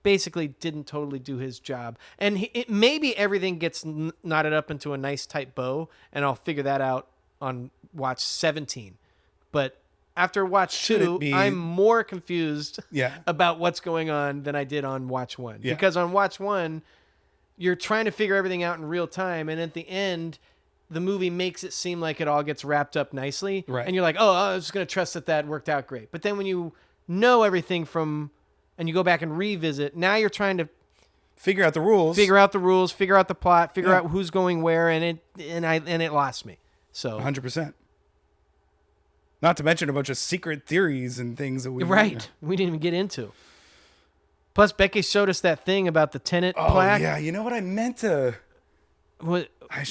basically didn't totally do his job. And maybe everything gets knotted up into a nice tight bow, and I'll figure that out on watch 17. But after watch 2, I'm more confused about what's going on than I did on watch 1. Yeah. Because on watch 1, you're trying to figure everything out in real time, and at the end, the movie makes it seem like it all gets wrapped up nicely. Right. And you're like, oh, I was just going to trust that worked out great. But then when you know everything and you go back and revisit, now you're trying to figure out the rules, figure out the plot, figure out who's going where, and it lost me. So 100%. Not to mention a bunch of secret theories and things that we we didn't even get into. Plus, Becky showed us that thing about the Tenet plaque. Yeah, you know what I meant to.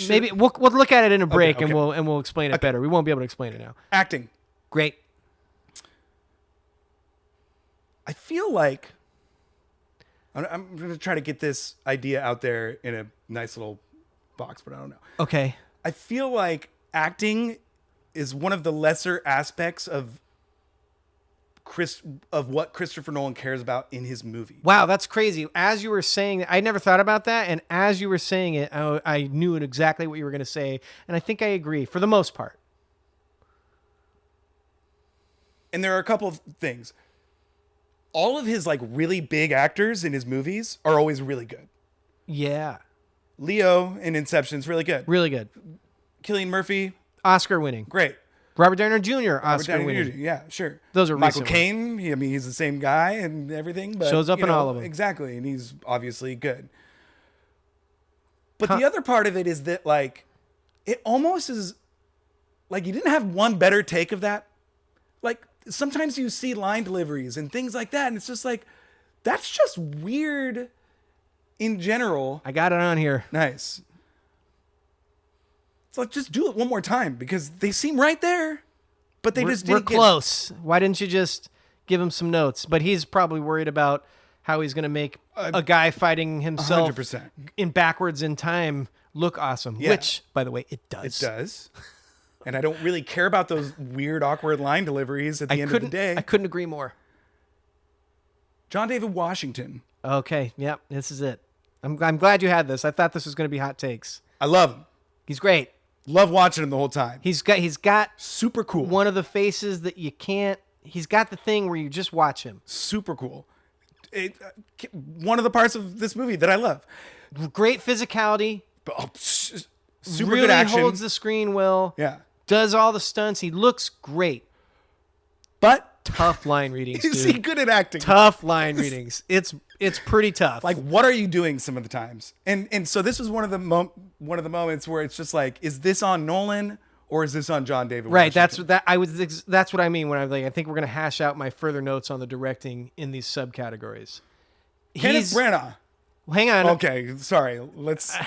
Maybe we'll look at it in a break, okay. and we'll explain it better. We won't be able to explain it now. Acting, great. I feel like I'm going to try to get this idea out there in a nice little box, but I don't know. Okay. I feel like acting is one of the lesser aspects of what Christopher Nolan cares about in his movie. Wow, that's crazy. As you were saying, I never thought about that, and as you were saying it, I knew exactly what you were going to say, and I think I agree for the most part. And there are a couple of things. All of his really big actors in his movies are always really good. Yeah. Leo in Inception's really good. Really good. Cillian Murphy, Oscar winning. Great. Robert Downey Jr. Oscar winning. Yeah, sure. Those are Michael Caine. He's the same guy and everything, but shows up in all of them. Exactly, and he's obviously good. But the other part of it is that it almost is like you didn't have one better take of that. Like sometimes you see line deliveries and things like that, and it's just like that's just weird in general. I got it on here. Nice. So just do it one more time because they seem right there, but we're close. Why didn't you just give him some notes? But he's probably worried about how he's going to make a guy fighting himself 100%. in backwards in time look awesome, which, by the way, it does. It does. And I don't really care about those weird, awkward line deliveries at the end of the day. I couldn't agree more. John David Washington. Okay, yep, this is it. I'm glad you had this. I thought this was going to be hot takes. I love him. He's great. Love watching him the whole time. He's got super cool. One of the faces that you can't. He's got the thing where you just watch him. Super cool. One of the parts of this movie that I love. Great physicality. Super good action. Really holds the screen well. Yeah. Does all the stunts. He looks great. But tough line readings, dude. Is he good at acting? Tough line readings. It's pretty tough. Like, what are you doing some of the times? And so this was one of the moments where it's just like, is this on Nolan or is this on John David Washington? Right. That's what I mean when I'm like, I think we're gonna hash out my further notes on the directing in these subcategories. Kenneth Branagh. Hang on. Okay, sorry. Let's.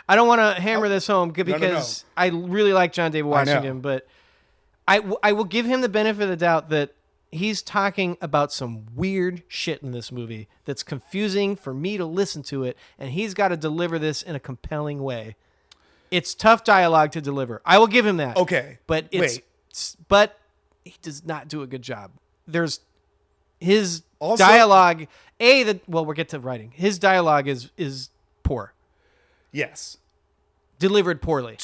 I don't want to hammer this home because I really like John David Washington, but I will give him the benefit of the doubt that he's talking about some weird shit in this movie that's confusing for me to listen to it, and he's got to deliver this in a compelling way. It's tough dialogue to deliver. I will give him that. Okay. But but he does not do a good job. There's his dialogue. We'll get to writing. His dialogue is poor. Yes. Delivered poorly.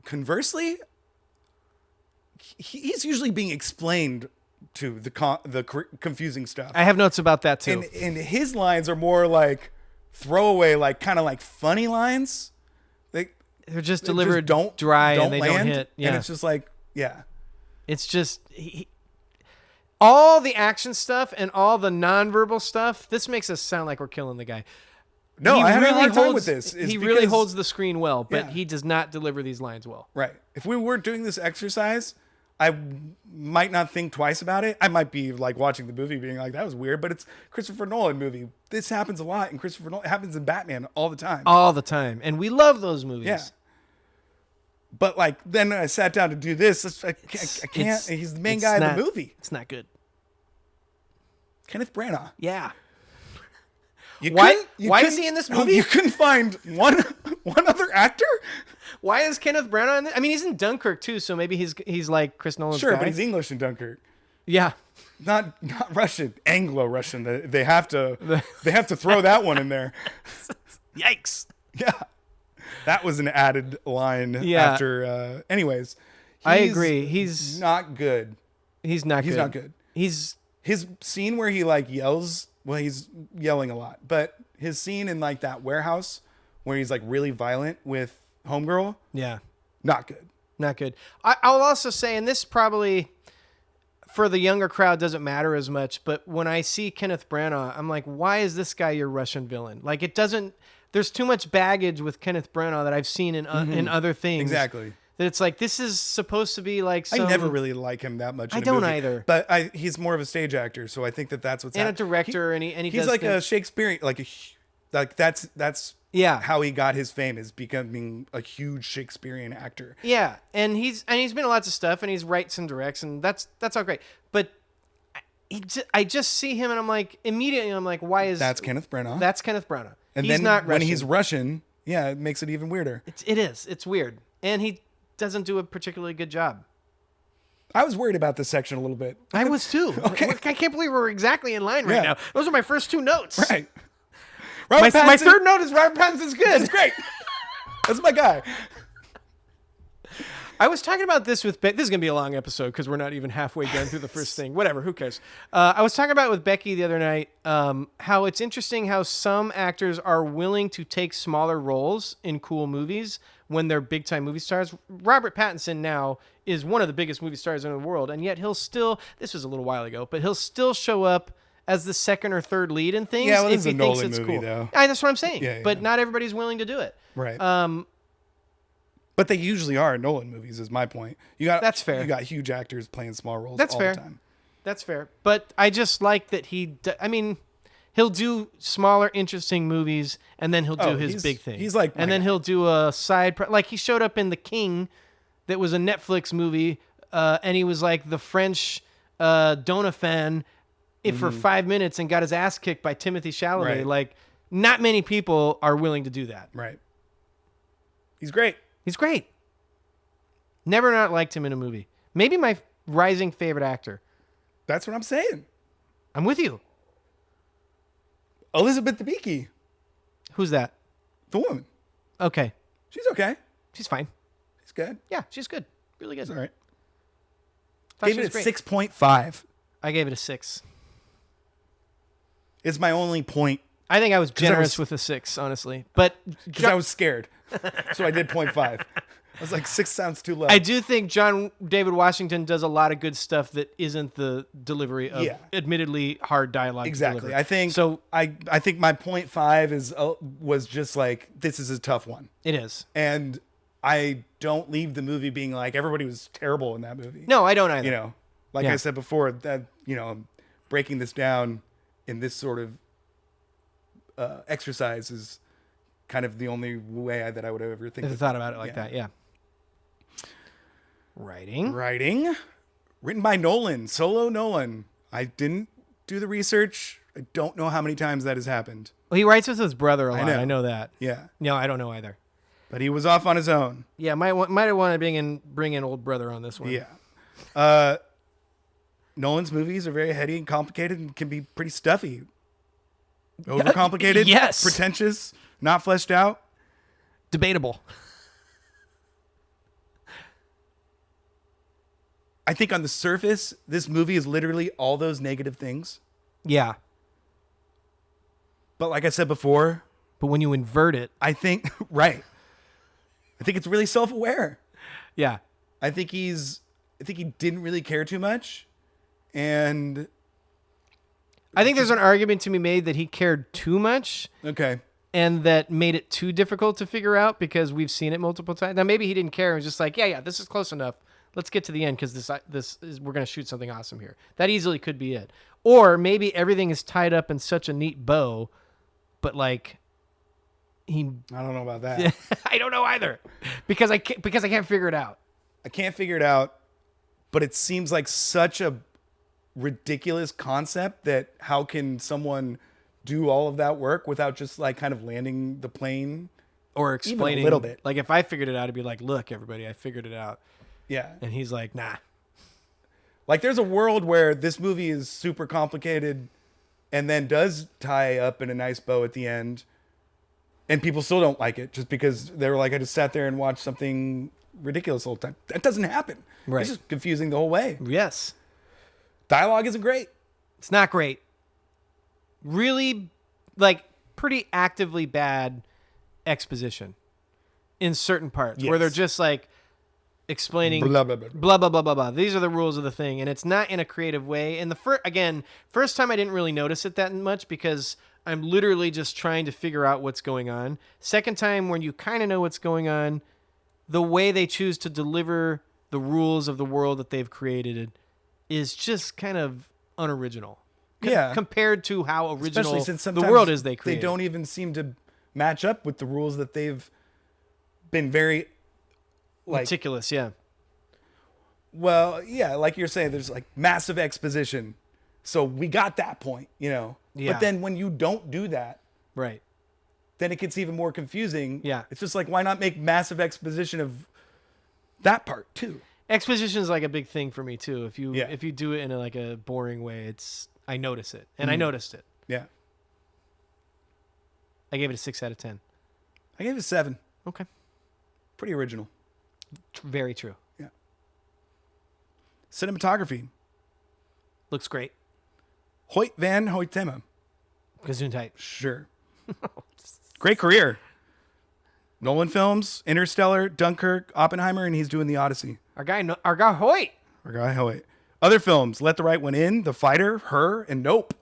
Conversely, he's usually being explained too. Confusing stuff. I have notes about that too. And his lines are more like throwaway, like kind of like funny lines. They're just delivered don't dry and they land, don't hit. Yeah. And it's just like, yeah. It's just all the action stuff and all the nonverbal stuff. This makes us sound like we're killing the guy. No, I have a hard time with this. He really holds the screen well, but he does not deliver these lines well. Right. If we were doing this exercise, I might not think twice about it. I might be like watching the movie being like, that was weird, but it's Christopher Nolan movie. This happens a lot in Christopher Nolan. It happens in Batman all the time. All the time. And we love those movies. Yeah. But like, then I sat down to do this. I can't. He's the main guy in the movie. It's not good. Kenneth Branagh. Yeah. Why is he in this movie? You couldn't find one other actor? Why is Kenneth Branagh in this? I mean, he's in Dunkirk too, so maybe he's like Chris Nolan's guy. But he's English in Dunkirk. Yeah. Not Russian, Anglo-Russian. They have to throw that one in there. Yikes. Yeah. That was an added line after anyways. I agree. He's not good. He's not good. His scene where he like yells, well, he's yelling a lot, but his scene in like that warehouse where he's like really violent with Homegirl. Yeah. Not good. Not good. I'll also say, and this probably for the younger crowd doesn't matter as much, but when I see Kenneth Branagh, I'm like, why is this guy your Russian villain? Like, it doesn't, there's too much baggage with Kenneth Branagh that I've seen in other things. Exactly. That it's like, this is supposed to be like some... I never really like him that much in I don't movie, either. But he's more of a stage actor, so I think that's what's and a director, and he he's does like things. a Shakespearean, like that's how he got his fame, is becoming a huge Shakespearean actor. Yeah, and he's been in lots of stuff, and he's writes and directs, and that's all great. But I just see him, and I'm like, immediately, I'm like, why is that's Kenneth Branagh? That's Kenneth Branagh. And he's then not when Russian. he's Russian, yeah, it makes it even weirder. It's weird, and he doesn't do a particularly good job. I was worried about this section a little bit. I was too. Okay. I can't believe we're exactly in line right now. Those are my first two notes. Right. My third note is Robert Pattinson's good. It's great. That's my guy. I was talking about this with Becky. This is going to be a long episode because we're not even halfway done through the first thing. Whatever, who cares? I was talking about it with Becky the other night how it's interesting how some actors are willing to take smaller roles in cool movies when they're big-time movie stars. Robert Pattinson now is one of the biggest movie stars in the world, and yet he'll still, this was a little while ago, but he'll still show up as the second or third lead in things if he thinks it's cool. Though. That's what I'm saying. Yeah, but not everybody's willing to do it. Right. But they usually are in Nolan movies, is my point. That's fair. You got huge actors playing small roles all the time. That's fair. But I just like that he'll do smaller, interesting movies, and then he'll do his big thing. He's like, and then he'll do a side, like he showed up in The King, that was a Netflix movie, and he was like the French Donaphan for 5 minutes and got his ass kicked by Timothée Chalamet. Right. Like, not many people are willing to do that. Right. He's great. He's great. Never not liked him in a movie. Maybe my rising favorite actor. That's what I'm saying. I'm with you. Elizabeth Debicki. Who's that? The woman. Okay. She's okay. She's fine. She's good. Yeah, she's good. Really good. It's all right. Gave it a 6.5. I gave it a 6. It's my only point. I think I was generous with a 6, honestly. But because I was scared. So I did 0.5. I was like, 6 sounds too low. I do think John David Washington does a lot of good stuff that isn't the delivery of admittedly hard dialogue. Exactly. I think I think my 0.5 was just like, this is a tough one. It is. And I don't leave the movie being like, everybody was terrible in that movie. No, I don't either. You know, like I said before, that, breaking this down in this sort of exercise is kind of the only way that I would ever think. Thought about it like that, yeah. Writing, written by Nolan, solo Nolan. I didn't do the research. I don't know how many times that has happened. Well, he writes with his brother a lot. I know that. Yeah. No, I don't know either. But he was off on his own. Yeah, might have wanted to bring in old brother on this one. Yeah. Nolan's movies are very heady and complicated and can be pretty stuffy. Overcomplicated, yes. Pretentious, not fleshed out. Debatable. I think on the surface, this movie is literally all those negative things. Yeah. But like I said before, But when you invert it, I think, right. I think it's really self-aware. yeah. I think he didn't really care too much. And I think there's an argument to be made that he cared too much. okay. And that made it too difficult to figure out because we've seen it multiple times. Now, maybe he didn't care. He was just like, yeah, this is close enough. Let's get to the end because we're going to shoot something awesome here. That easily could be it. Or maybe everything is tied up in such a neat bow, but like I don't know about that. I don't know either because I can't figure it out. I can't figure it out, but it seems like such a ridiculous concept that how can someone do all of that work without just like kind of landing the plane Or explaining even a little bit. Like if I figured it out, it'd be like, look, everybody, I figured it out. Yeah. And he's like, nah. Like there's a world where this movie is super complicated and then does tie up in a nice bow at the end and people still don't like it just because they were like, I just sat there and watched something ridiculous the whole time. That doesn't happen. Right. It's just confusing the whole way. Yes. Dialogue isn't great. It's not great. Really, like, pretty actively bad exposition in certain parts where they're just like explaining Blah, blah, blah. blah, blah, blah, blah, blah. These are the rules of the thing. And it's not in a creative way. And first time I didn't really notice it that much because I'm literally just trying to figure out what's going on. Second time when you kind of know what's going on, the way they choose to deliver the rules of the world that they've created is just kind of unoriginal. Yeah. Compared to how original Especially since the sometimes world is they create. They don't even seem to match up with the rules that they've been very like meticulous, yeah. Well, yeah, like you're saying, there's like massive exposition. So we got that point, you know. Yeah. But then when you don't do that, Right. then it gets even more confusing. Yeah. It's just like, why not make massive exposition of that part too? Exposition is like a big thing for me too. If you Yeah. if you do it in like a boring way, I notice it. And I noticed it. Yeah. I gave it a 6 out of 10. I gave it a 7. Okay. Pretty original. Very true. Yeah. Cinematography. Looks great. Hoyt van Hoytema. Gesundheit. Sure. Great career. Nolan films, Interstellar, Dunkirk, Oppenheimer, and he's doing The Odyssey. Our guy Hoyt. Our guy Hoyt. Other films, Let the Right One In, The Fighter, Her, and Nope.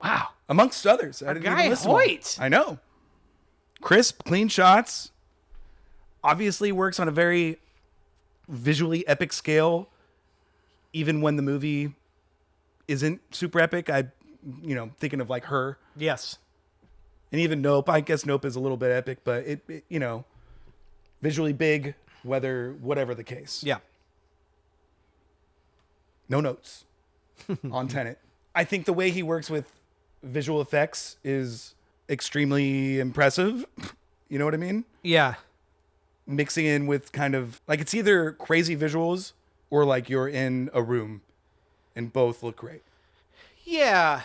Wow. Amongst others. I Our didn't guy even listen to them. Hoyt. I know. Crisp, clean shots. Obviously works on a very visually epic scale, even when the movie isn't super epic. Thinking of like Her. Yes. And even Nope. I guess Nope is a little bit epic, but it visually big, whatever the case. Yeah. No notes on Tenet. I think the way he works with visual effects is extremely impressive. You know what I mean? Yeah. Mixing in with kind of like it's either crazy visuals or like you're in a room and both look great. Yeah.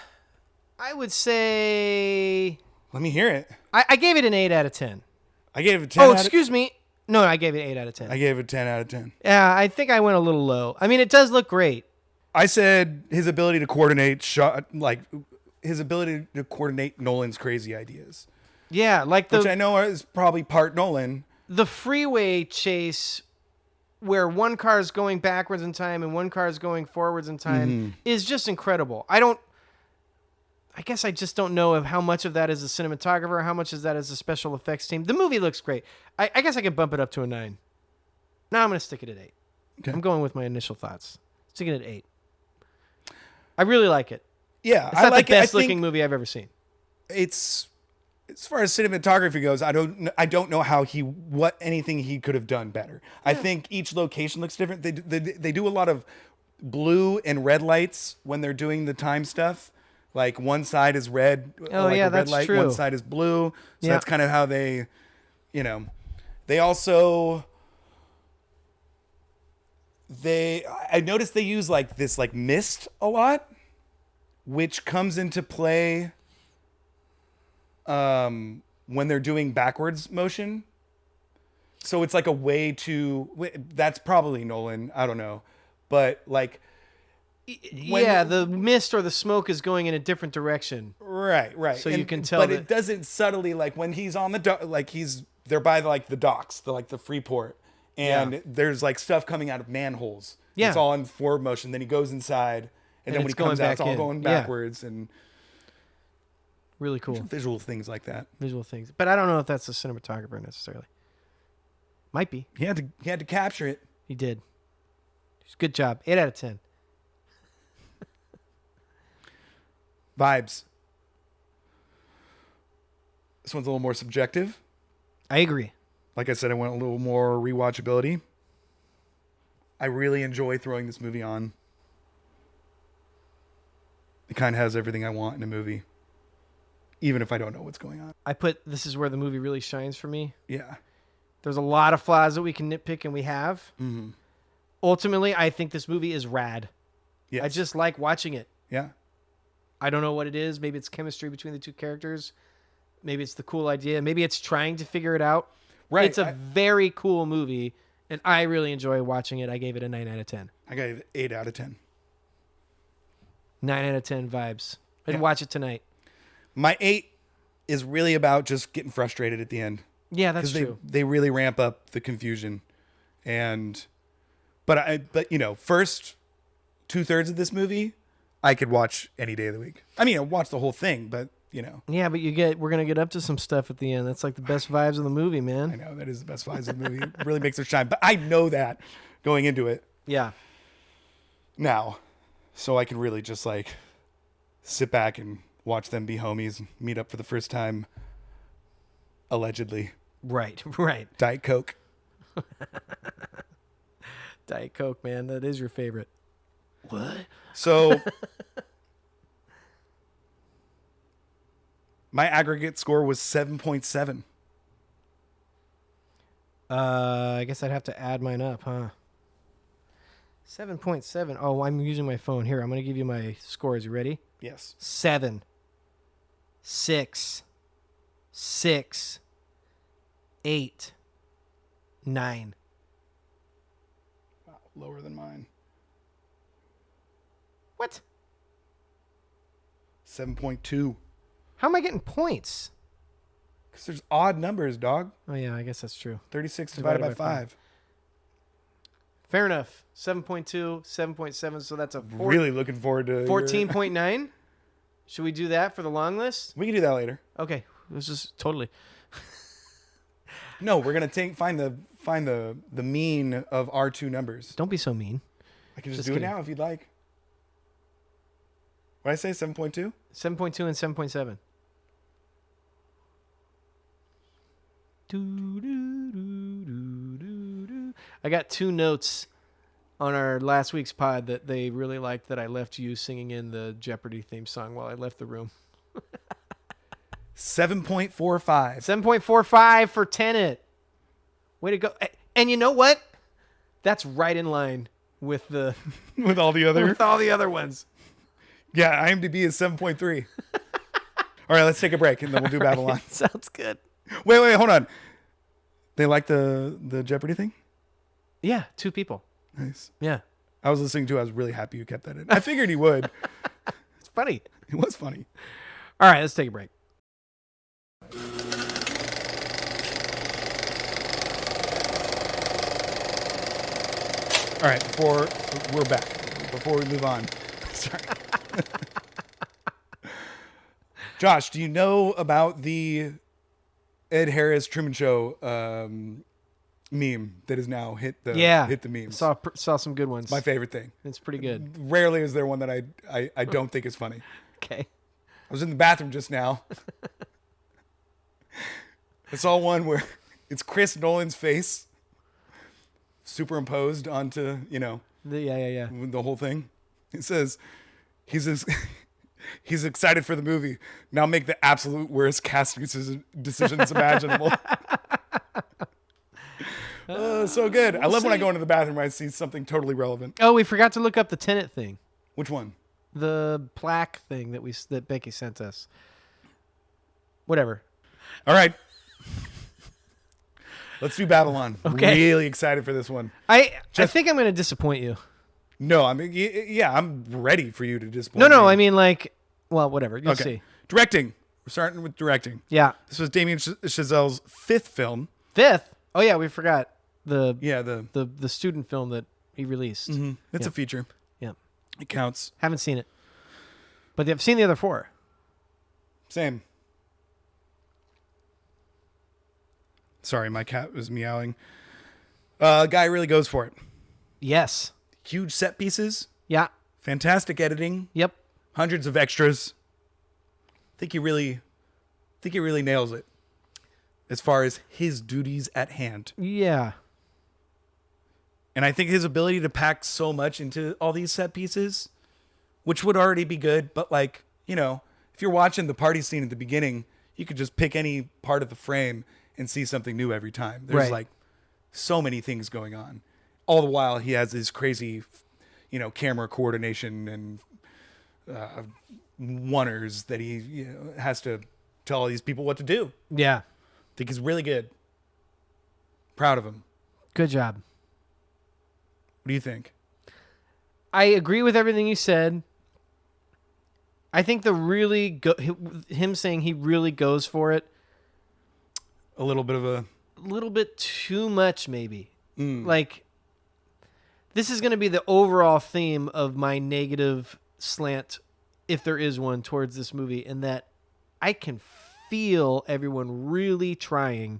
I would say Let me hear it. I gave it an 8 out of 10. I gave it 10 Oh, out of- excuse me. No, I gave it 8 out of 10. I gave it 10 out of 10. Yeah, I think I went a little low. I mean, it does look great. I said his ability to coordinate Nolan's crazy ideas, Yeah, like which I know is probably part Nolan. the freeway chase where one car is going backwards in time and one car is going forwards in time is just incredible. I guess I just don't know of how much of that is a cinematographer, how much of that is a special effects team. The movie looks great. I guess I could bump it up to a 9. No, I'm going to stick it at 8. Okay. I'm going with my initial thoughts. Sticking it at 8. I really like it. Yeah, It's I not like the it. best I think looking movie I've ever seen. it's as far as cinematography goes. I don't know what anything he could have done better. I think each location looks different. They do a lot of blue and red lights when they're doing the time stuff. Like one side is red, Oh, like yeah, a red that's light. true. One side is blue. So Yeah. that's kind of how they, they also. I noticed they use like this like mist a lot, which comes into play when they're doing backwards motion. So it's like a way to, that's probably Nolan, I don't know. but like, yeah, the mist or the smoke is going in a different direction. right. So you can tell but that- it doesn't subtly, like when he's on the like they're by like the docks, the free port, and Yeah. there's like stuff coming out of manholes. Yeah. It's all in forward motion. Then he goes inside, and then when he it's going comes out, it's back all in. going Yeah. backwards, and Really cool visual things like that. visual things. But I don't know if that's the cinematographer necessarily. Might be. He had to capture it. He did. Good job. 8 out of 10. Vibes. This one's a little more subjective. I agree. Like I said, I went a little more rewatchability. I really enjoy throwing this movie on. It kind of has everything I want in a movie, even if I don't know what's going on. I put this is where the movie really shines for me. Yeah. There's a lot of flaws that we can nitpick, and we have. Mm-hmm. Ultimately, I think this movie is rad. Yes. I just like watching it. Yeah. I don't know what it is. Maybe it's chemistry between the two characters. Maybe it's the cool idea. Maybe it's trying to figure it out. Right. It's a very cool movie, and I really enjoy watching it. I gave it a 9 out of 10. I gave it 8 out of 10. 9 out of 10 vibes. I'd Yeah. watch it tonight. My 8 is really about just getting frustrated at the end. Yeah, that's Because true. they really ramp up the confusion. But you know, first 2/3 of this movie, I could watch any day of the week. I mean, I watch the whole thing, but you know. Yeah, but we're gonna get up to some stuff at the end. That's like the best vibes of the movie, I man. know that is the best vibes of the movie. It really makes it shine. But I know that going into it Yeah. now. So I can really just like sit back and watch them be homies and meet up for the first time. Allegedly. Right, right. Diet Coke. Diet Coke, man. That is your favorite. What? So my aggregate score was 7.7. I guess I'd have to add mine up, huh? 7.7. Oh, I'm using my phone. Here, I'm going to give you my scores. You ready? Yes. 7, 6, 6, 8, 9. Wow, lower than mine. What? 7.2. How am I getting points? Because there's odd numbers, dog. Oh, yeah, I guess that's true. 36 divided by 5. Fair enough. 7.2, 7.7, so that's a Really looking forward to 14.9. Should we do that for the long list? We can do that later. Okay. This is totally. No, we're gonna find the mean of our two numbers. Don't be so mean. I can just Just do kidding. it now if you'd like. What did I say? 7.2? 7.2 and 7.7. I got 2 notes on our last week's pod that they really liked that I left you singing in the Jeopardy theme song while I left the room. 7.45. 7.45 for Tenet. Way to go. And you know what? That's right in line with the With all the other. with all the other ones. Yeah, IMDb is 7.3. All right, let's take a break and then we'll do Babylon. Sounds good. Wait, hold on. They like the Jeopardy thing? Yeah, 2 people. Nice. Yeah. I was listening to it. I was really happy you kept that in. I figured he would. It's funny. It was funny. All right, let's take a break. All right, we're back. Before we move on. Sorry. Josh, do you know about the Ed Harris Truman Show meme that has now hit the memes? Saw some good ones. My favorite thing. It's pretty good. Rarely is there one that I don't think is funny. Okay. I was in the bathroom just now. I saw one where it's Chris Nolan's face superimposed onto, Yeah. the whole thing. It says he's excited for the movie. Now make the absolute worst casting decisions imaginable. So good. I love when I go into the bathroom and I see something totally relevant. Oh, we forgot to look up the Tenet thing. Which one? The plaque thing that Becky sent us. Whatever. All right. Let's do Babylon. Okay. Really excited for this one. I think I'm going to disappoint you. No, I mean, yeah, I'm ready for you to disappoint No, me. I mean like, well, whatever. You'll see. Directing. We're starting with directing. Yeah. This was Damien Chazelle's 5th film. 5th. Oh yeah, we forgot the Yeah, the student film that he released. it's a feature. Yeah. It counts. Haven't seen it, but I've seen the other 4. Same. Sorry, my cat was meowing. Guy really goes for it. Yes. Huge set pieces. Yeah. Fantastic editing. Yep. Hundreds of extras. I think he really nails it as far as his duties at hand. Yeah. And I think his ability to pack so much into all these set pieces, which would already be good, but like, you know, if you're watching the party scene at the beginning, you could just pick any part of the frame and see something new every time. There's Right. like so many things going on. All the while he has this crazy, you know, camera coordination and oneers that he has to tell all these people what to do. Yeah. I think he's really good. Proud of him. Good job. What do you think? I agree with everything you said. I think him saying he really goes for it, A little bit of a little bit too much maybe. Like, this is going to be the overall theme of my negative slant, if there is one, towards this movie, in that I can feel everyone really trying.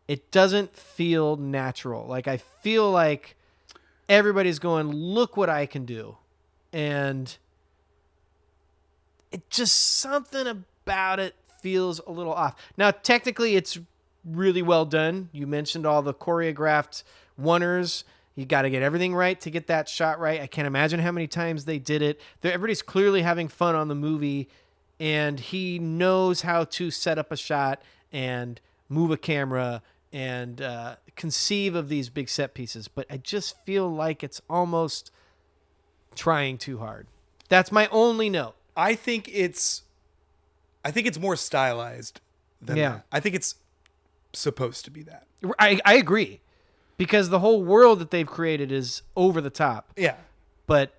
It doesn't feel natural. Like, I feel like everybody's going, look what I can do. And it just, something about it feels a little off. Now, technically, it's really well done. You mentioned all the choreographed oneers. You got to get everything right to get that shot right. I can't imagine how many times they did it. Everybody's clearly having fun on the movie, and he knows how to set up a shot and move a camera and conceive of these big set pieces. But I just feel like it's almost trying too hard. That's my only note. I think it's more stylized than that. I think it's supposed to be that. I agree, because the whole world that they've created is over the top. Yeah. But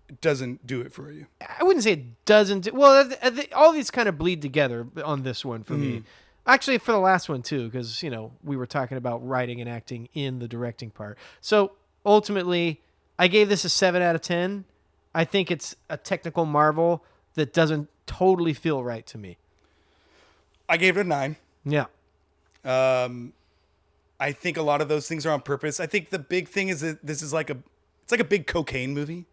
It doesn't do it for you. I wouldn't say it doesn't. Well, all these kind of bleed together on this one for me. Actually, for the last one too, because, you know, we were talking about writing and acting in the directing part. So ultimately, I gave this a 7 out of 10. I think it's a technical marvel that doesn't totally feel right to me. I gave it a 9. Yeah. I think a lot of those things are on purpose. I think the big thing is that this is like a big cocaine movie.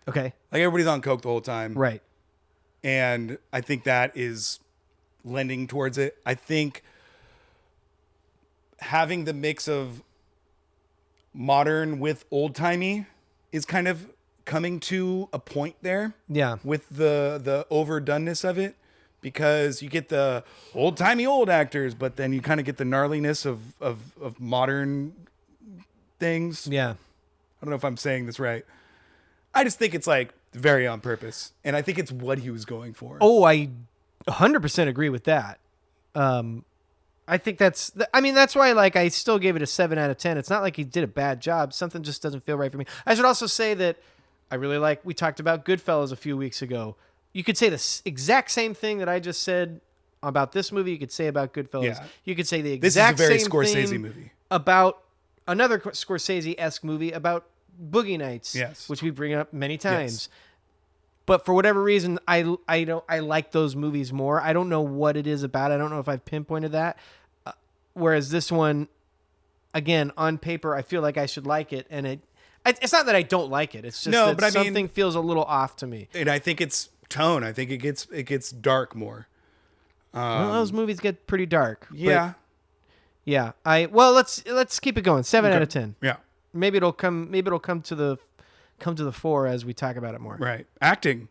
Okay. Like, everybody's on coke the whole time. Right. And I think that is lending towards it. I think having the mix of modern with old-timey is kind of coming to a point there. Yeah. With the overdoneness of it, because you get the old-timey old actors, but then you kind of get the gnarliness of modern things. Yeah. I don't know if I'm saying this right. I just think it's like very on purpose, and I think it's what he was going for. Oh, I 100% agree with that. I think that's why, like, I still gave it a 7 out of 10. It's not like he did a bad job. Something just doesn't feel right for me. I should also say that I really like, we talked about Goodfellas a few weeks ago. You could say the exact same thing that I just said about this movie. You could say about Goodfellas. Yeah. You could say the This exact is a very same Scorsese thing movie. about another Scorsese-esque movie about Boogie Nights, Yes. which we bring up many times. Yes. But for whatever reason, I like those movies more. I don't know what it is about it. I don't know if I've pinpointed that. Whereas this one, again, on paper, I feel like I should like it, and it's not that I don't like it. It's just that something feels a little off to me. And I think it's tone. I think it gets dark more. Well, those movies get pretty dark. Yeah. Yeah. Let's keep it going. 7 out of 10. Yeah. Maybe it'll come to the fore as we talk about it more. Right. Acting.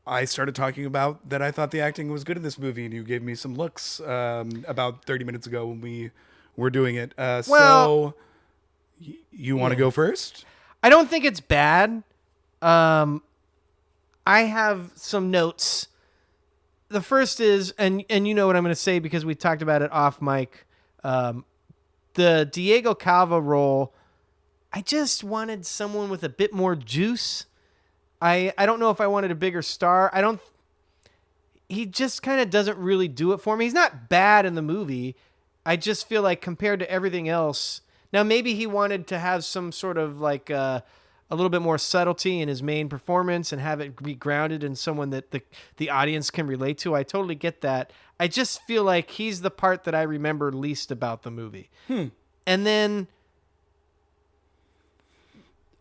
I started talking about that I thought the acting was good in this movie, and you gave me some looks about 30 minutes ago when we were doing it. So you want to go first? I don't think it's bad. I have some notes. The first is, and you know what I'm going to say because we talked about it off mic. The Diego Calva role I just wanted someone with a bit more juice. I don't know if I wanted a bigger star. He just kind of doesn't really do it for me. He's not bad in the movie. I just feel like compared to everything else, now maybe he wanted to have some sort of like a little bit more subtlety in his main performance and have it be grounded in someone that the audience can relate to. I totally get that. I just feel like he's the part that I remember least about the movie. And then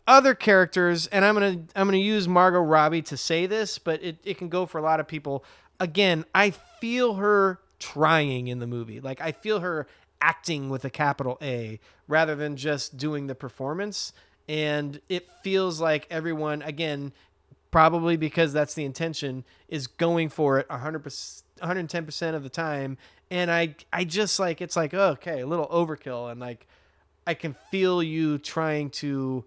other characters, and I'm gonna use Margot Robbie to say this, but it can go for a lot of people. Again, I feel her trying in the movie. Like I feel her acting with a capital A rather than just doing the performance. And it feels like everyone, again, probably because that's the intention, is going for it 100%, 110% of the time. And I just like, it's like, oh, okay, a little overkill. And like, I can feel you trying to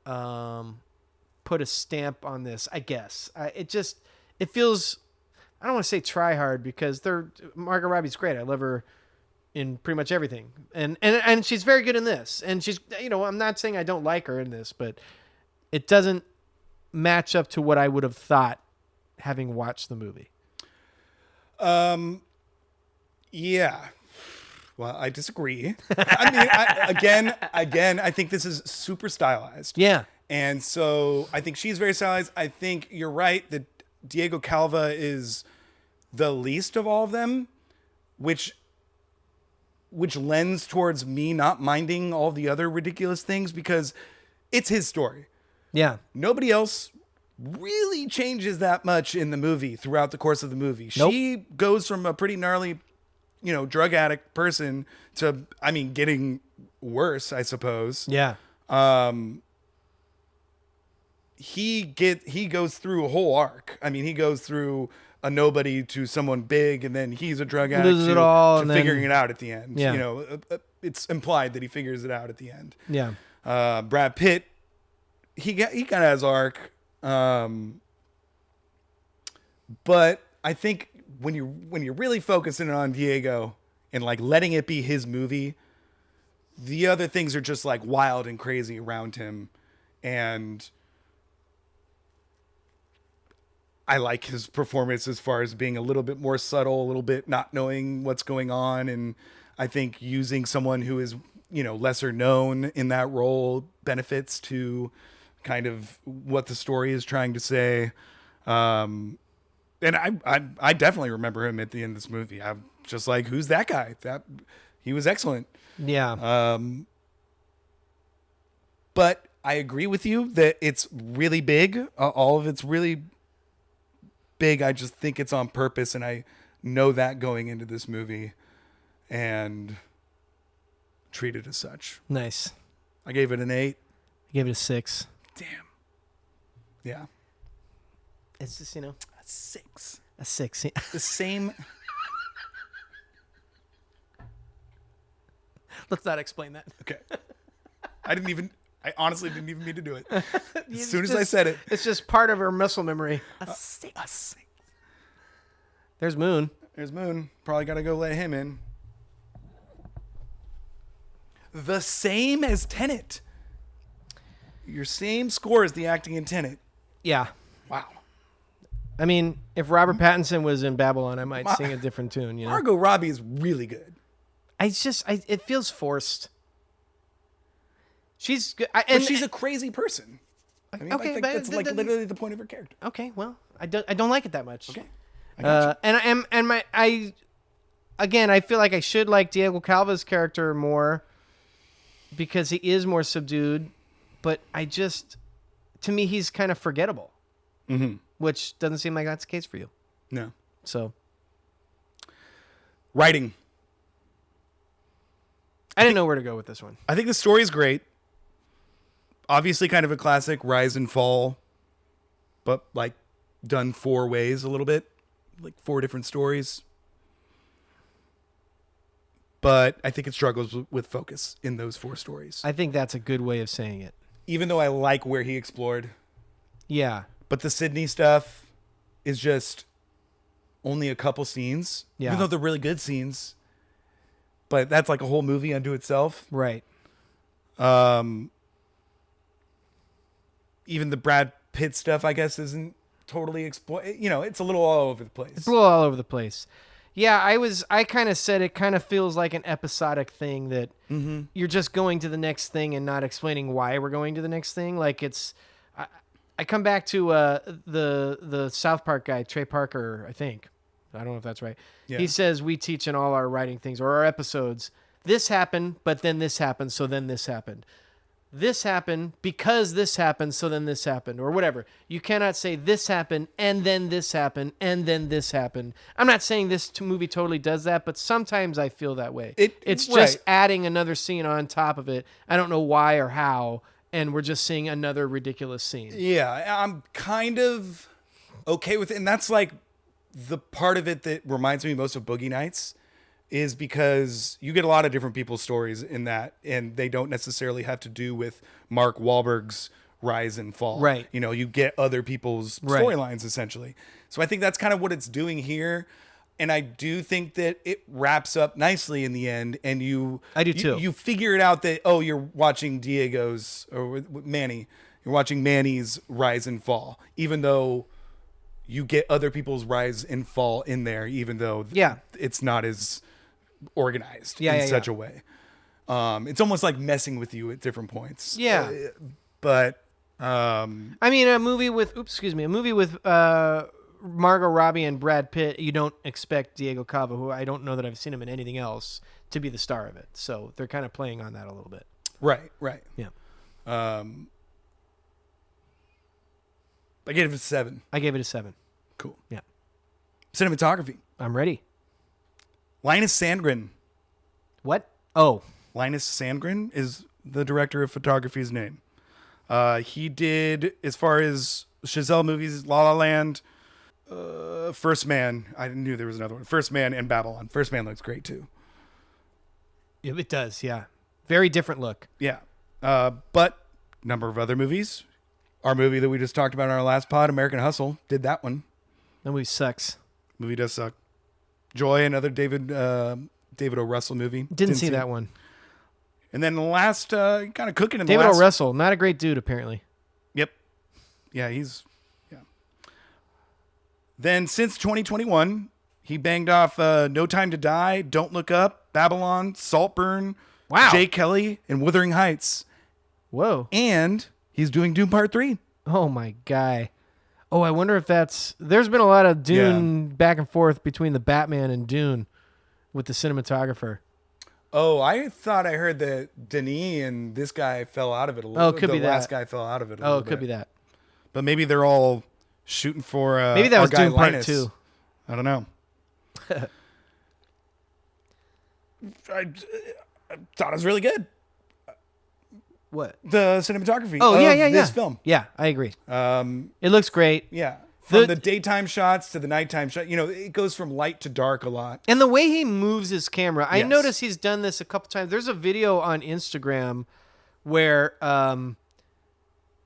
put a stamp on this, I guess. It feels, I don't want to say try hard because Margot Robbie's great. I love her in pretty much everything. And she's very good in this. And she's, I'm not saying I don't like her in this, but it doesn't match up to what I would have thought having watched the movie. Yeah. Well, I disagree. I mean, again, I think this is super stylized. Yeah. And so I think she's very stylized. I think you're right that Diego Calva is the least of all of them, which lends towards me not minding all the other ridiculous things because it's his story. Yeah. Nobody else really changes that much in the movie throughout the course of the movie. Nope. She goes from a pretty gnarly, drug addict person to, getting worse, I suppose. Yeah. He goes through a whole arc. I mean, he goes through a nobody to someone big, and then he's a drug addict Loses it all, to figuring it out at the end. Yeah. It's implied that he figures it out at the end. Yeah. Brad Pitt, he kind of has arc. But I think when you're really focusing on Diego and like letting it be his movie, the other things are just like wild and crazy around him. And I like his performance as far as being a little bit more subtle, a little bit not knowing what's going on. And I think using someone who is, lesser known in that role benefits to kind of what the story is trying to say. And I definitely remember him at the end of this movie. I'm just like, who's that guy? He was excellent. Yeah. But I agree with you that it's really big. All of it's really big. I just think it's on purpose, and I know that going into this movie and treat it as such. Nice. I gave it an 8. I gave it a 6. Damn. Yeah. It's just, A 6. a 6. The same. Let's not explain that. Okay. I honestly didn't even mean to do it. As soon as I said it. It's just part of her muscle memory. A 6. There's Moon. There's Moon. Probably got to go let him in. The same as Tenet. Your same score as the acting in Tenet. Yeah. Wow. I mean, if Robert Pattinson was in Babylon, I might sing a different tune, Margot Robbie is really good. It feels forced. She's good. But she's a crazy person. I mean, okay, I think but that's like literally the point of her character. Okay, well, I don't like it that much. Okay. I got you. I feel like I should like Diego Calva's character more because he is more subdued, but to me, he's kind of forgettable, which doesn't seem like that's the case for you. No. So, writing. I didn't know where to go with this one. I think the story is great. Obviously kind of a classic rise and fall, but like done 4 ways a little bit, like 4 different stories. But I think it struggles with focus in those 4 stories. I think that's a good way of saying it. Even though I like where he explored. Yeah. But the Sydney stuff is just only a couple scenes. Yeah. Even though they're really good scenes. But that's like a whole movie unto itself. Right. Even the Brad Pitt stuff, I guess, isn't totally it's a little all over the place. It's a little all over the place. Yeah, I kind of said it kind of feels like an episodic thing that you're just going to the next thing and not explaining why we're going to the next thing. Like I come back to the South Park guy, Trey Parker, I think. I don't know if that's right. Yeah. He says we teach in all our writing things or our episodes, this happened, but then this happened, so then this happened. This happened because this happened, so then this happened, or whatever. You cannot say this happened, and then this happened, and then this happened. I'm not saying this movie totally does that, but sometimes I feel that way. It's just adding another scene on top of it. I don't know why or how, and we're just seeing another ridiculous scene. Yeah, I'm kind of okay with it, and that's like the part of it that reminds me most of Boogie Nights. Is because you get a lot of different people's stories in that, and they don't necessarily have to do with Mark Wahlberg's rise and fall. Right. You get other people's storylines, essentially. So I think that's kind of what it's doing here. And I do think that it wraps up nicely in the end. And I do too. You figure it out that, you're watching Diego's, or Manny, you're watching Manny's rise and fall, even though you get other people's rise and fall in there, even though it's not as organized in such a way. It's almost like messing with you at different points. Yeah. But I mean, a movie with Margot Robbie and Brad Pitt, you don't expect Diego Cava, who I don't know that I've seen him in anything else, to be the star of it. So they're kind of playing on that a little bit. Right. Yeah. I gave it a 7. I gave it a 7. Cool. Yeah. Cinematography. I'm ready. Linus Sandgren. What? Oh. Linus Sandgren is the director of photography's name. He did, as far as Chazelle movies, La La Land, First Man. I knew there was another one. First Man and Babylon. First Man looks great too. It does, yeah. Very different look. Yeah. But number of other movies. Our movie that we just talked about in our last pod, American Hustle, did that one. That movie sucks. Movie does suck. Joy, another David O. Russell movie. Didn't see that one. And then the last, kind of cooking in David the last... O. Russell, not a great dude, apparently. Yep. Yeah, Then since 2021, he banged off No Time to Die, Don't Look Up, Babylon, Saltburn, Jay Kelly, and Wuthering Heights. Whoa. And he's doing Dune Part 3. Oh, my guy. Oh, I wonder if there's been a lot of Dune back and forth between the Batman and Dune with the cinematographer. Oh, I thought I heard that Denis and this guy fell out of it a little bit. Oh, it could be that. The last guy fell out of it a little bit. Oh, it could be that. But maybe they're all shooting for maybe that was Dune Linus. Part 2. I don't know. I thought it was really good. What? The cinematography this film. Yeah, I agree. It looks great. Yeah. From the daytime shots to the nighttime shot, it goes from light to dark a lot. And the way he moves his camera, I noticed he's done this a couple times. There's a video on Instagram where I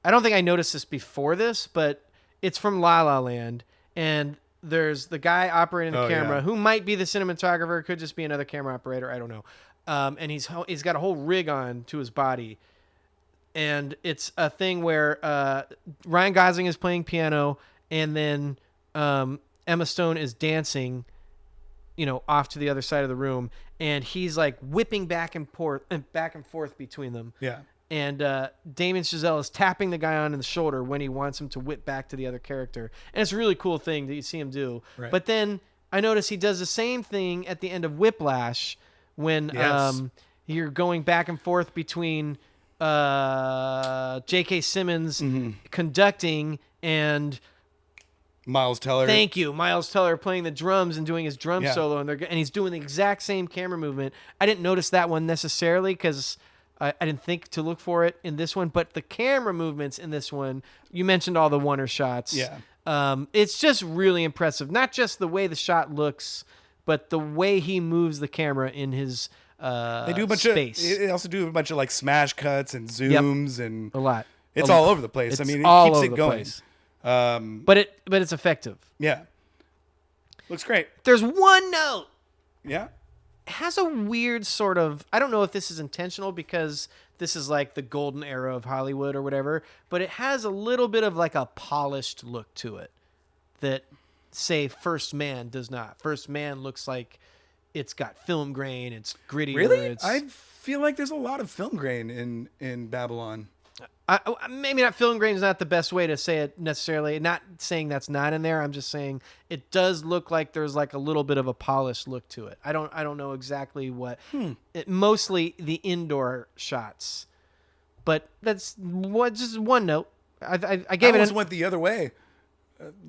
don't think I noticed this before this, but it's from La La Land, and there's the guy operating the camera who might be the cinematographer, could just be another camera operator, I don't know. And he's got a whole rig on to his body. And it's a thing where Ryan Gosling is playing piano, and then Emma Stone is dancing, off to the other side of the room, and he's like whipping back and forth between them. Yeah. And Damien Chazelle is tapping the guy on the shoulder when he wants him to whip back to the other character, and it's a really cool thing that you see him do. Right. But then I notice he does the same thing at the end of Whiplash when you're going back and forth between J.K. Simmons conducting and Miles Teller. Thank you, Miles Teller playing the drums and doing his drum solo, and he's doing the exact same camera movement. I didn't notice that one necessarily because I didn't think to look for it in this one, but the camera movements in this one, you mentioned all the Wonder shots. Yeah, it's just really impressive. Not just the way the shot looks, but the way he moves the camera in his they do a bunch space. They also do a bunch of like smash cuts and zooms and a lot. It's all over the place. I mean, it keeps it going. But it's effective. Yeah, looks great. There's one note. Yeah, it has a weird sort of. I don't know if this is intentional because this is like the golden era of Hollywood or whatever, but it has a little bit of like a polished look to it that, say, First Man does not. First Man looks like it's got film grain, it's grittier. Really? I feel like there's a lot of film grain in Babylon. Maybe not film grain is not the best way to say it necessarily. Not saying that's not in there. I'm just saying it does look like there's like a little bit of a polished look to it. I don't know exactly what. Mostly the indoor shots, but that's just one note. I gave it. Went the other way.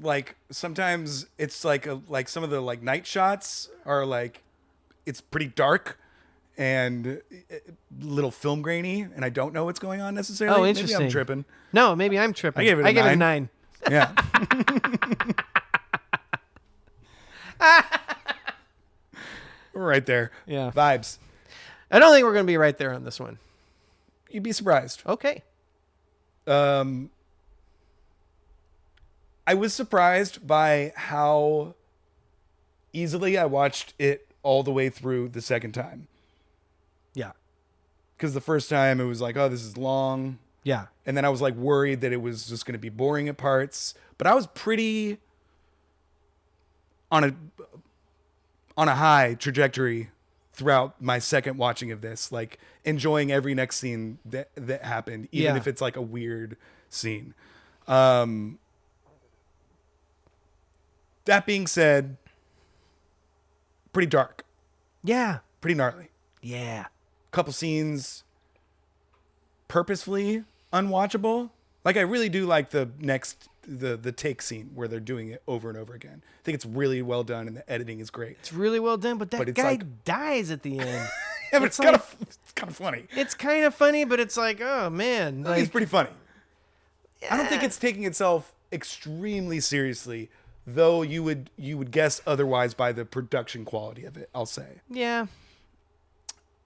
Like sometimes it's like some of the like night shots are like it's pretty dark and little film grainy, and I don't know what's going on necessarily. Oh, interesting. Maybe I'm tripping. No, maybe I'm tripping. I gave it a 9. Yeah. We're right there. Yeah. Vibes. I don't think we're going to be right there on this one. You'd be surprised. Okay. I was surprised by how easily I watched it all the way through the second time. Yeah. Because the first time it was like, oh, this is long. Yeah. And then I was like worried that it was just going to be boring at parts. But I was pretty on a high trajectory throughout my second watching of this, like enjoying every next scene that happened, even if it's like a weird scene. That being said, pretty dark. Yeah. Pretty gnarly. Yeah. Couple scenes purposefully unwatchable. Like I really do like the take scene where they're doing it over and over again. I think it's really well done and the editing is great. It's really well done, but that guy dies at the end. Yeah, but it's kind of funny. It's kind of funny, but it's like, oh man, like, it's pretty funny. Yeah. I don't think it's taking itself extremely seriously, though you would guess otherwise by the production quality of it, I'll say. Yeah.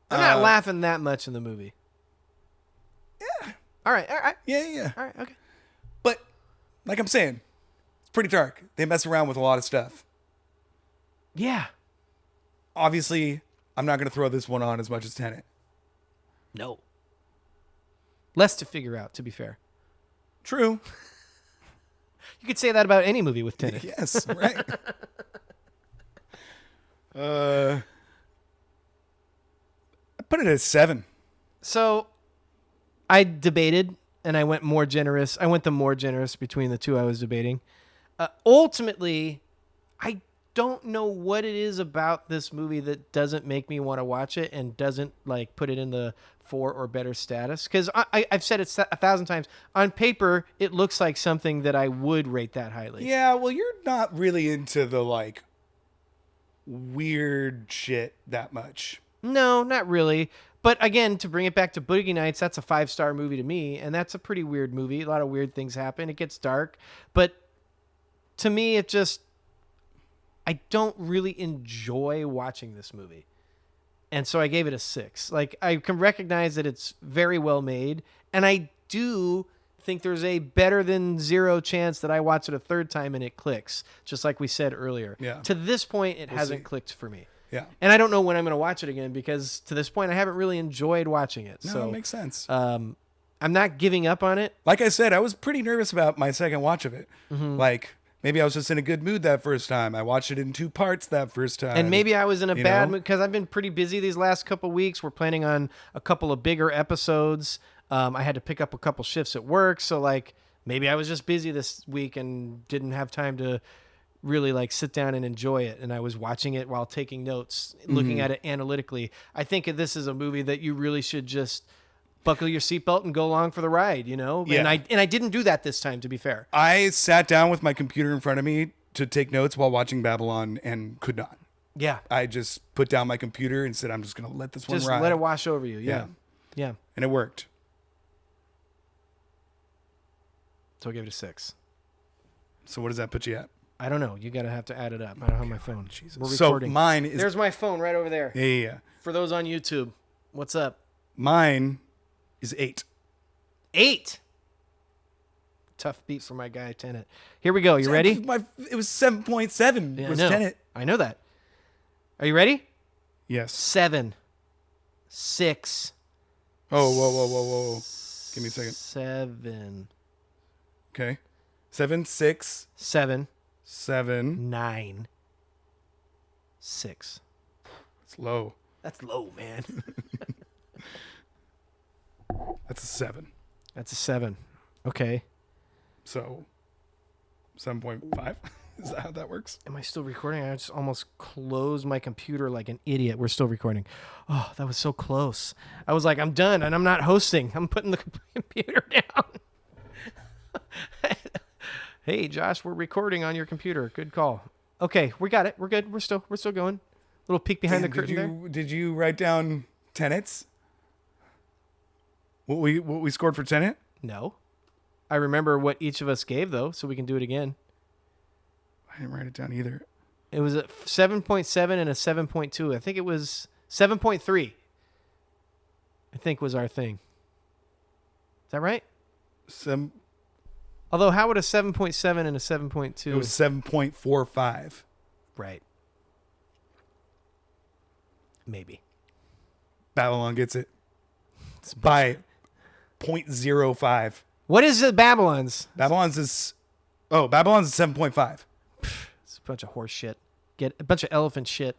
I'm not laughing that much in the movie. Yeah. All right. Yeah. All right, okay. But, like I'm saying, it's pretty dark. They mess around with a lot of stuff. Yeah. Obviously, I'm not going to throw this one on as much as Tenet. No. Less to figure out, to be fair. True. You could say that about any movie with Tenet. Yes, right. I put it at 7. So, I debated, and I went more generous. I went the more generous between the two I was debating. Ultimately, I don't know what it is about this movie that doesn't make me want to watch it and doesn't like put it in the 4 or better status. Because I've said it 1,000 times. On paper, it looks like something that I would rate that highly. Yeah, well, you're not really into the like weird shit that much. No, not really. But again, to bring it back to Boogie Nights, that's a 5-star movie to me, and that's a pretty weird movie. A lot of weird things happen. It gets dark. But to me, it just... I don't really enjoy watching this movie. And so I gave it a 6. Like, I can recognize that it's very well made, and I do think there's a better than 0 chance that I watch it a third time and it clicks, just like we said earlier. Yeah. To this point, it hasn't clicked for me. Yeah. And I don't know when I'm going to watch it again because to this point, I haven't really enjoyed watching it. No, so it makes sense. I'm not giving up on it. Like I said, I was pretty nervous about my second watch of it. Mm-hmm. Like, maybe I was just in a good mood that first time. I watched it in 2 parts that first time. And maybe I was in a bad mood because I've been pretty busy these last couple weeks. We're planning on a couple of bigger episodes. I had to pick up a couple shifts at work. So, like, maybe I was just busy this week and didn't have time to really like sit down and enjoy it, and I was watching it while taking notes, looking at it analytically. I think this is a movie that you really should just buckle your seatbelt and go along for the ride, you know? Yeah. And I didn't do that this time, to be fair. I sat down with my computer in front of me to take notes while watching Babylon and could not. Yeah. I just put down my computer and said, I'm just going to let this one ride. Just let it wash over you. Yeah. And it worked. So I'll give it a 6. So what does that put you at? I don't know. You got to have to add it up. I don't have my phone. Jesus. We're recording. So mine is... There's my phone right over there. Yeah. For those on YouTube, what's up? Mine is 8. 8? Tough beat for my guy, Tenet. Here we go. You ready? It was 7.7 was Tenet. I know that. Are you ready? Yes. 7, 6, Oh, whoa. Give me a second. 7. Okay. 7, 6, 7. 7. 9. 6. It's low. That's low, man. That's a 7. That's a 7. Okay. So 7.5. Is that how that works? Am I still recording? I just almost closed my computer like an idiot. We're still recording. Oh, that was so close. I was like, I'm done, and I'm not hosting. I'm putting the computer down. Hey, Josh, we're recording on your computer. Good call. Okay, we got it. We're good. We're still going. Little peek behind the curtain there. Did you write down Tenets? What we scored for Tenet? No. I remember what each of us gave, though, so we can do it again. I didn't write it down either. It was a 7.7 and a 7.2. I think it was 7.3. I think was our thing. Is that right? Although, how would a 7.7 and a 7.2? It was 7.45. Right. Maybe. Babylon gets it. It's by 0.05. What is it, Babylon's? Babylon's is 7.5. It's a bunch of horse shit. Get a bunch of elephant shit.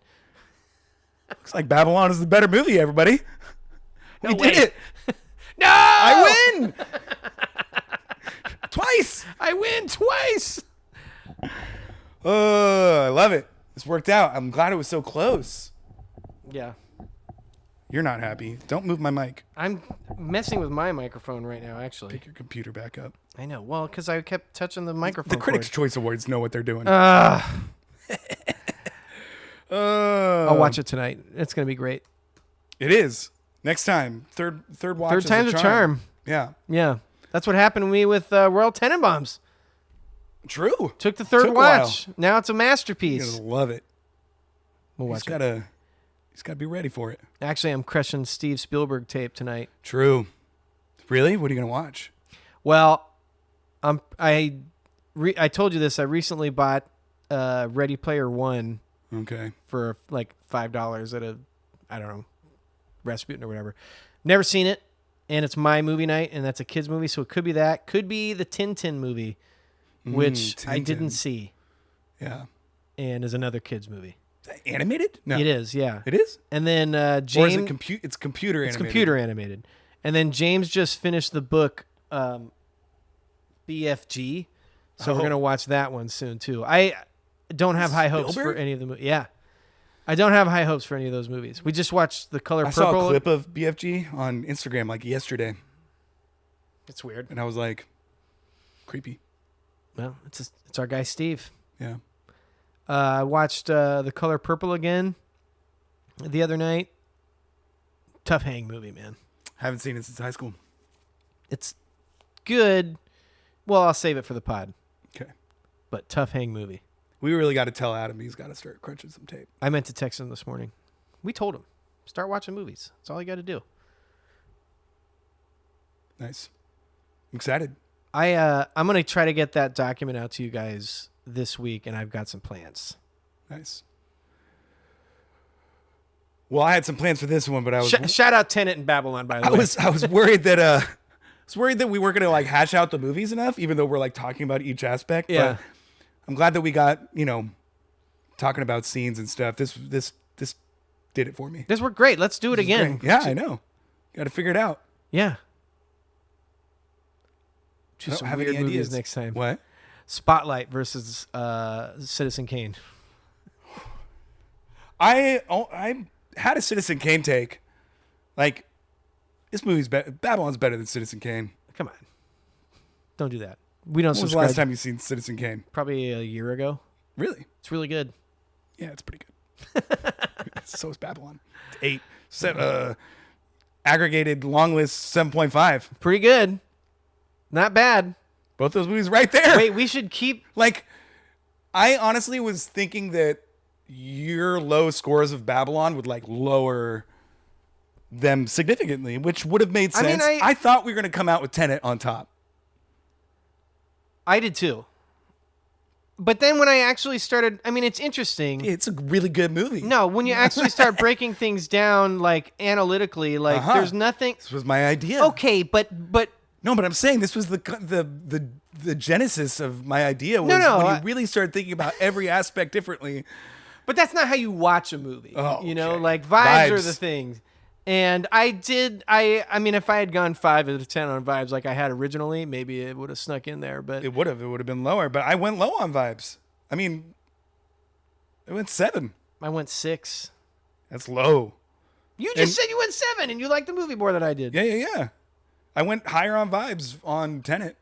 Looks like Babylon is the better movie, everybody. No we way. did it. No! I win. Twice. I win twice. Oh, I love it. This worked out. I'm glad it was so close. Yeah. You're not happy. Don't move my mic. I'm messing with my microphone right now, actually. Pick your computer back up. I know. Well, because I kept touching the microphone. The Critics' Choice Awards know what they're doing. I'll watch it tonight. It's going to be great. It is. Next time. Third watch. Third is time's a charm. Yeah. Yeah. That's what happened to me with Royal Tenenbaums. True. Took the third Took a watch. while. Now it's a You're masterpiece. gonna love it. We'll watch it. He's gotta be ready for it. Actually, I'm crushing Steve Spielberg tape tonight. True. Really? What are you gonna watch? Well, I told you this. I recently bought Ready Player One Okay. for like $5 at I don't know, Rasputin or whatever. Never seen it, and it's my movie night, and that's a kids movie, so it could be that. Could be the Tintin movie, which I didn't see. Yeah. And is another kids movie. Is that animated? No. It is, yeah. It is? And then James. Or is it it's computer animated? It's computer animated. And then James just finished the book BFG, so we're gonna watch that one soon too. I don't have high hopes for any of the movies. Yeah, I don't have high hopes for any of those movies. We just watched The Color Purple. I saw a clip of BFG on Instagram like yesterday, It's weird. and I was like, creepy. Well, it's our guy Steve. Yeah. I watched The Color Purple again the other night. Tough hang movie, man. Haven't seen it since high school. It's good. Well, I'll save it for the pod. Okay. But tough hang movie. We really got to tell Adam he's got to start crunching some tape. I meant to text him this morning. We told him, start watching movies. That's all you got to do. Nice. I'm excited. I'm gonna try to get that document out to you guys this week, and I've got some plans. Nice. Well, I had some plans for this one, but I was Shout out Tenet and Babylon, by the way. I was worried that we weren't gonna like hash out the movies enough, even though we're like talking about each aspect. Yeah. But I'm glad that we got talking about scenes and stuff. This did it for me. This worked great. Let's do it again. Great. Yeah, I know. Got to figure it out. Yeah. I Choose don't some have weird any movies ideas next time. What? Spotlight versus Citizen Kane. I had a Citizen Kane take. Like, this movie's Babylon's better than Citizen Kane. Come on. Don't do that. We don't When was the subscribe. last time you seen Citizen Kane? Probably a year ago. Really? It's really good. Yeah, it's pretty good. So is Babylon. It's 8. Aggregated Longlist 7.5. Pretty good. Not bad. Both those movies right there. Wait, we should keep... Like, I honestly was thinking that your low scores of Babylon would like lower them significantly, which would have made sense. I thought we were going to come out with Tenet on top. I did too. But then when I actually started, I mean, it's interesting. It's a really good movie. No, when you actually start breaking things down, like analytically, like there's nothing. This was my idea. Okay, but No, but I'm saying this was the genesis of my idea. Was No, when you really start thinking about every aspect differently. but that's not how you watch a movie. Oh, you know, okay. like vibes are Vibes. the things. And I mean, if I had gone 5 out of 10 on vibes like I had originally, maybe it would have snuck in there. But It would have been lower, but I went low on vibes. I mean, it went 7. I went 6. That's low. You just said you went 7, and you liked the movie more than I did. Yeah. I went higher on vibes on Tenet.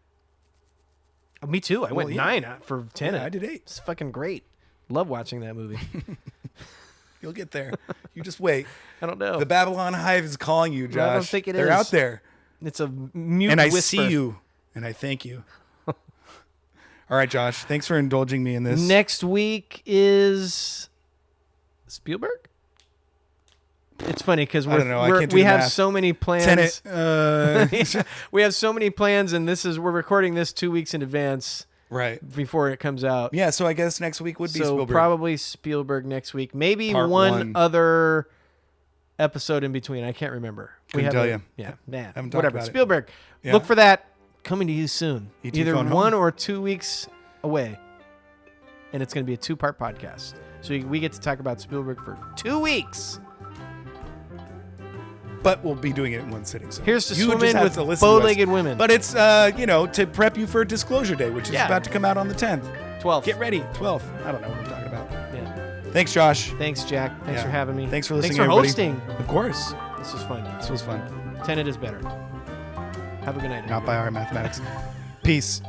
Oh, me too. I went yeah. 9 for Tenet. Yeah, I did 8. It's fucking great. Love watching that movie. You'll get there. You just wait. I don't know. The Babylon Hive is calling you, Josh. I don't think it They're is. out there. It's a mute And I whisper. see you. And I thank you. All right, Josh. Thanks for indulging me in this. Next week is Spielberg? It's funny because I don't know. I can't do we the have math. so many plans. Tenet. We have so many plans, and we're recording this 2 weeks in advance Right. before it comes out. Yeah, so I guess next week would be So Spielberg. probably Spielberg next week. Maybe Part one one. other episode in between. I can't remember. Couldn't tell you. Yeah, nah, Haven't talked whatever. about it. Spielberg. Yeah. Look for that coming to you soon. ET Either phone 1 home. or 2 weeks away. And it's going to be a 2-part podcast. So we get to talk about Spielberg for 2 weeks. But we'll be doing it in one sitting. So Here's to you would swim just in have with to listen to us. bow-legged women. But it's, to prep you for Disclosure Day, which is Yeah. about to come out on the 10th. 12. Get ready. 12th. I don't know what I'm talking about. Yeah. Thanks, Josh. Thanks, Jack. Thanks Yeah. for having me. Thanks for listening, Thanks for everybody. hosting. Of course. This was fun. This was fun. Tenet is better. Have a good night. Not by our mathematics. Peace.